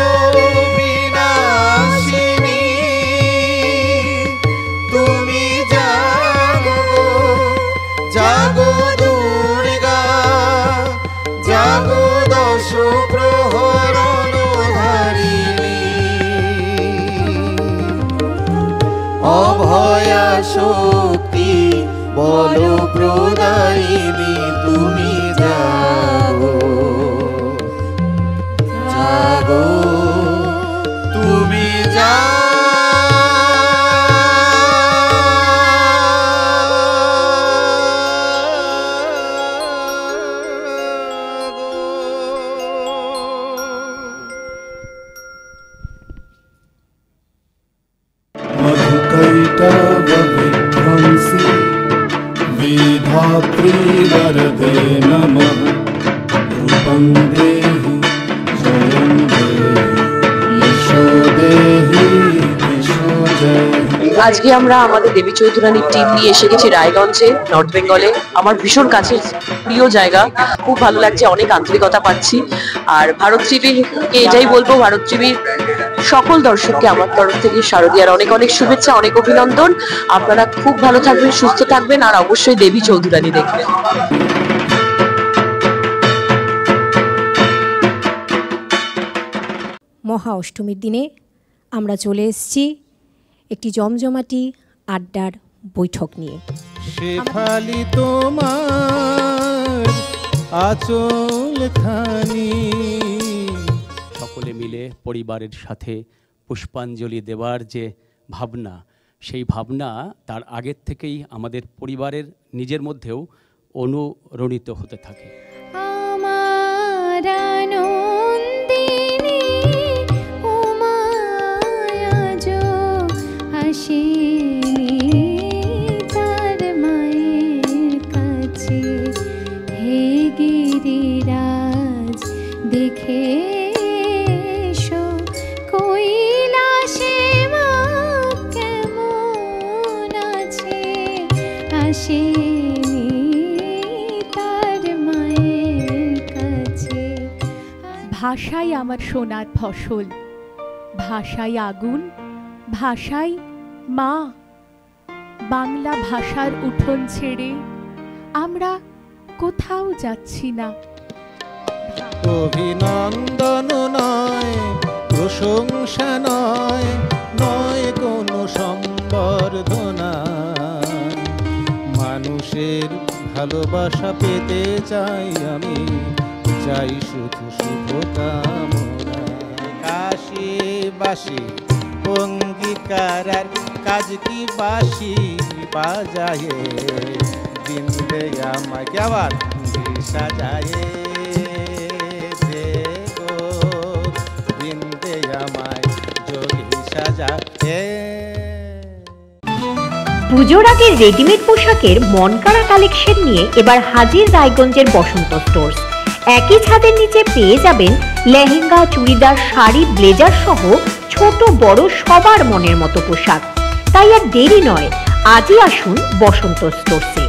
বিনাশিনী, তুমি জাগো, জাগো দুর্গা, জাগো দশ প্রহরণ ধারিণী, অভয়া শক্তি বল প্রদায়িনী তুমি জাগো জাগো তুমি मधुकैटवविध्वंसी विधात्री वरदे नमः रूपं देहि जयं देहि यशो देहि यशो जय। আজকে আমরা আমাদের দেবী চৌধুরানীর টিম নিয়ে এসে গেছি রায়গঞ্জে, নর্থ বেঙ্গলে। আমার ভীষণ কাছের প্রিয় জায়গা, খুব ভালো লাগছে, অনেক আন্তরিকতা পাচ্ছি। আর ভারত টিভিকে এটাই বলবো, ভারত টিভির সকল দর্শককে আমার তরফ থেকে শারদীয়ার অনেক অনেক শুভেচ্ছা, অনেক অভিনন্দন। আপনারা খুব ভালো থাকবেন, সুস্থ থাকবেন, আর অবশ্যই দেবী চৌধুরানী দেখবেন। মহা অষ্টমীর দিনে আমরা চলে এসেছি একটি জমজমাটি আড্ডার বৈঠক নিয়ে। শেফালি তোমার আঁচল খানি, সকলে মিলে পরিবারের সাথে পুষ্পাঞ্জলি দেওয়ার যে ভাবনা, সেই ভাবনা তার আগের থেকেই আমাদের পরিবারের নিজের মধ্যেও অনুরণিত হতে থাকে। তার মায়ের কাছে হে গিরিরাজ দেখে কৈলাসে মা কেমন আছে, আসেনি তার মায়ের কাছে। ভাষাই আমার সোনার ফসল, ভাষাই আগুন, ভাষাই মা। বাংলা ভাষার উঠোন ছেড়ে আমরা কোথাও যাচ্ছি না। অভিনন্দন নয়, প্রশংসা নয়, নয় কোনো সম্বর্ধনা, মানুষের ভালোবাসা পেতে চাই আমি, চাই শুধু শুভকামনা। কাশি বাসি অঙ্গীকার আর কাজ কি বাসি বাজায়ে, দিন দে আমায় কে আবার সাজায়ে দেখো, দিন দে আমায় জলি সাজায়ে। পুজোর আগে রেডিমেড পোশাকের মনকাড়া কালেকশন নিয়ে এবার হাজির রায়গঞ্জের বসন্ত স্টোর্স। একই ছাদের নিচে পেয়ে যাবেন লেহেঙ্গা, চুড়িদার, শাড়ি, ব্লেজার সহ ছোট বড় সবার মনের মতো পোশাক। তাই আর দেরি নয়, আজই আসুন বসন্ত স্টোর্সে।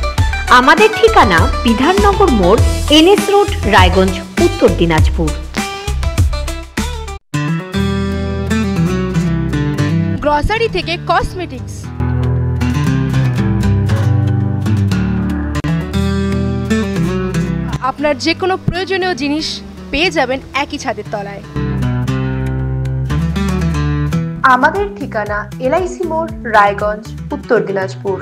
আমাদের ঠিকানা বিধাননগর মোড়, NS রোড, রায়গঞ্জ, উত্তর দিনাজপুর। গ্রসারি থেকে কসমেটিক্স, আপনার যে কোনো প্রয়োজনীয় জিনিস পেয়ে যাবেন একই ছাদের তলায়। আমাদের ঠিকানা LIC মোড়, রায়গঞ্জ, উত্তর দিনাজপুর।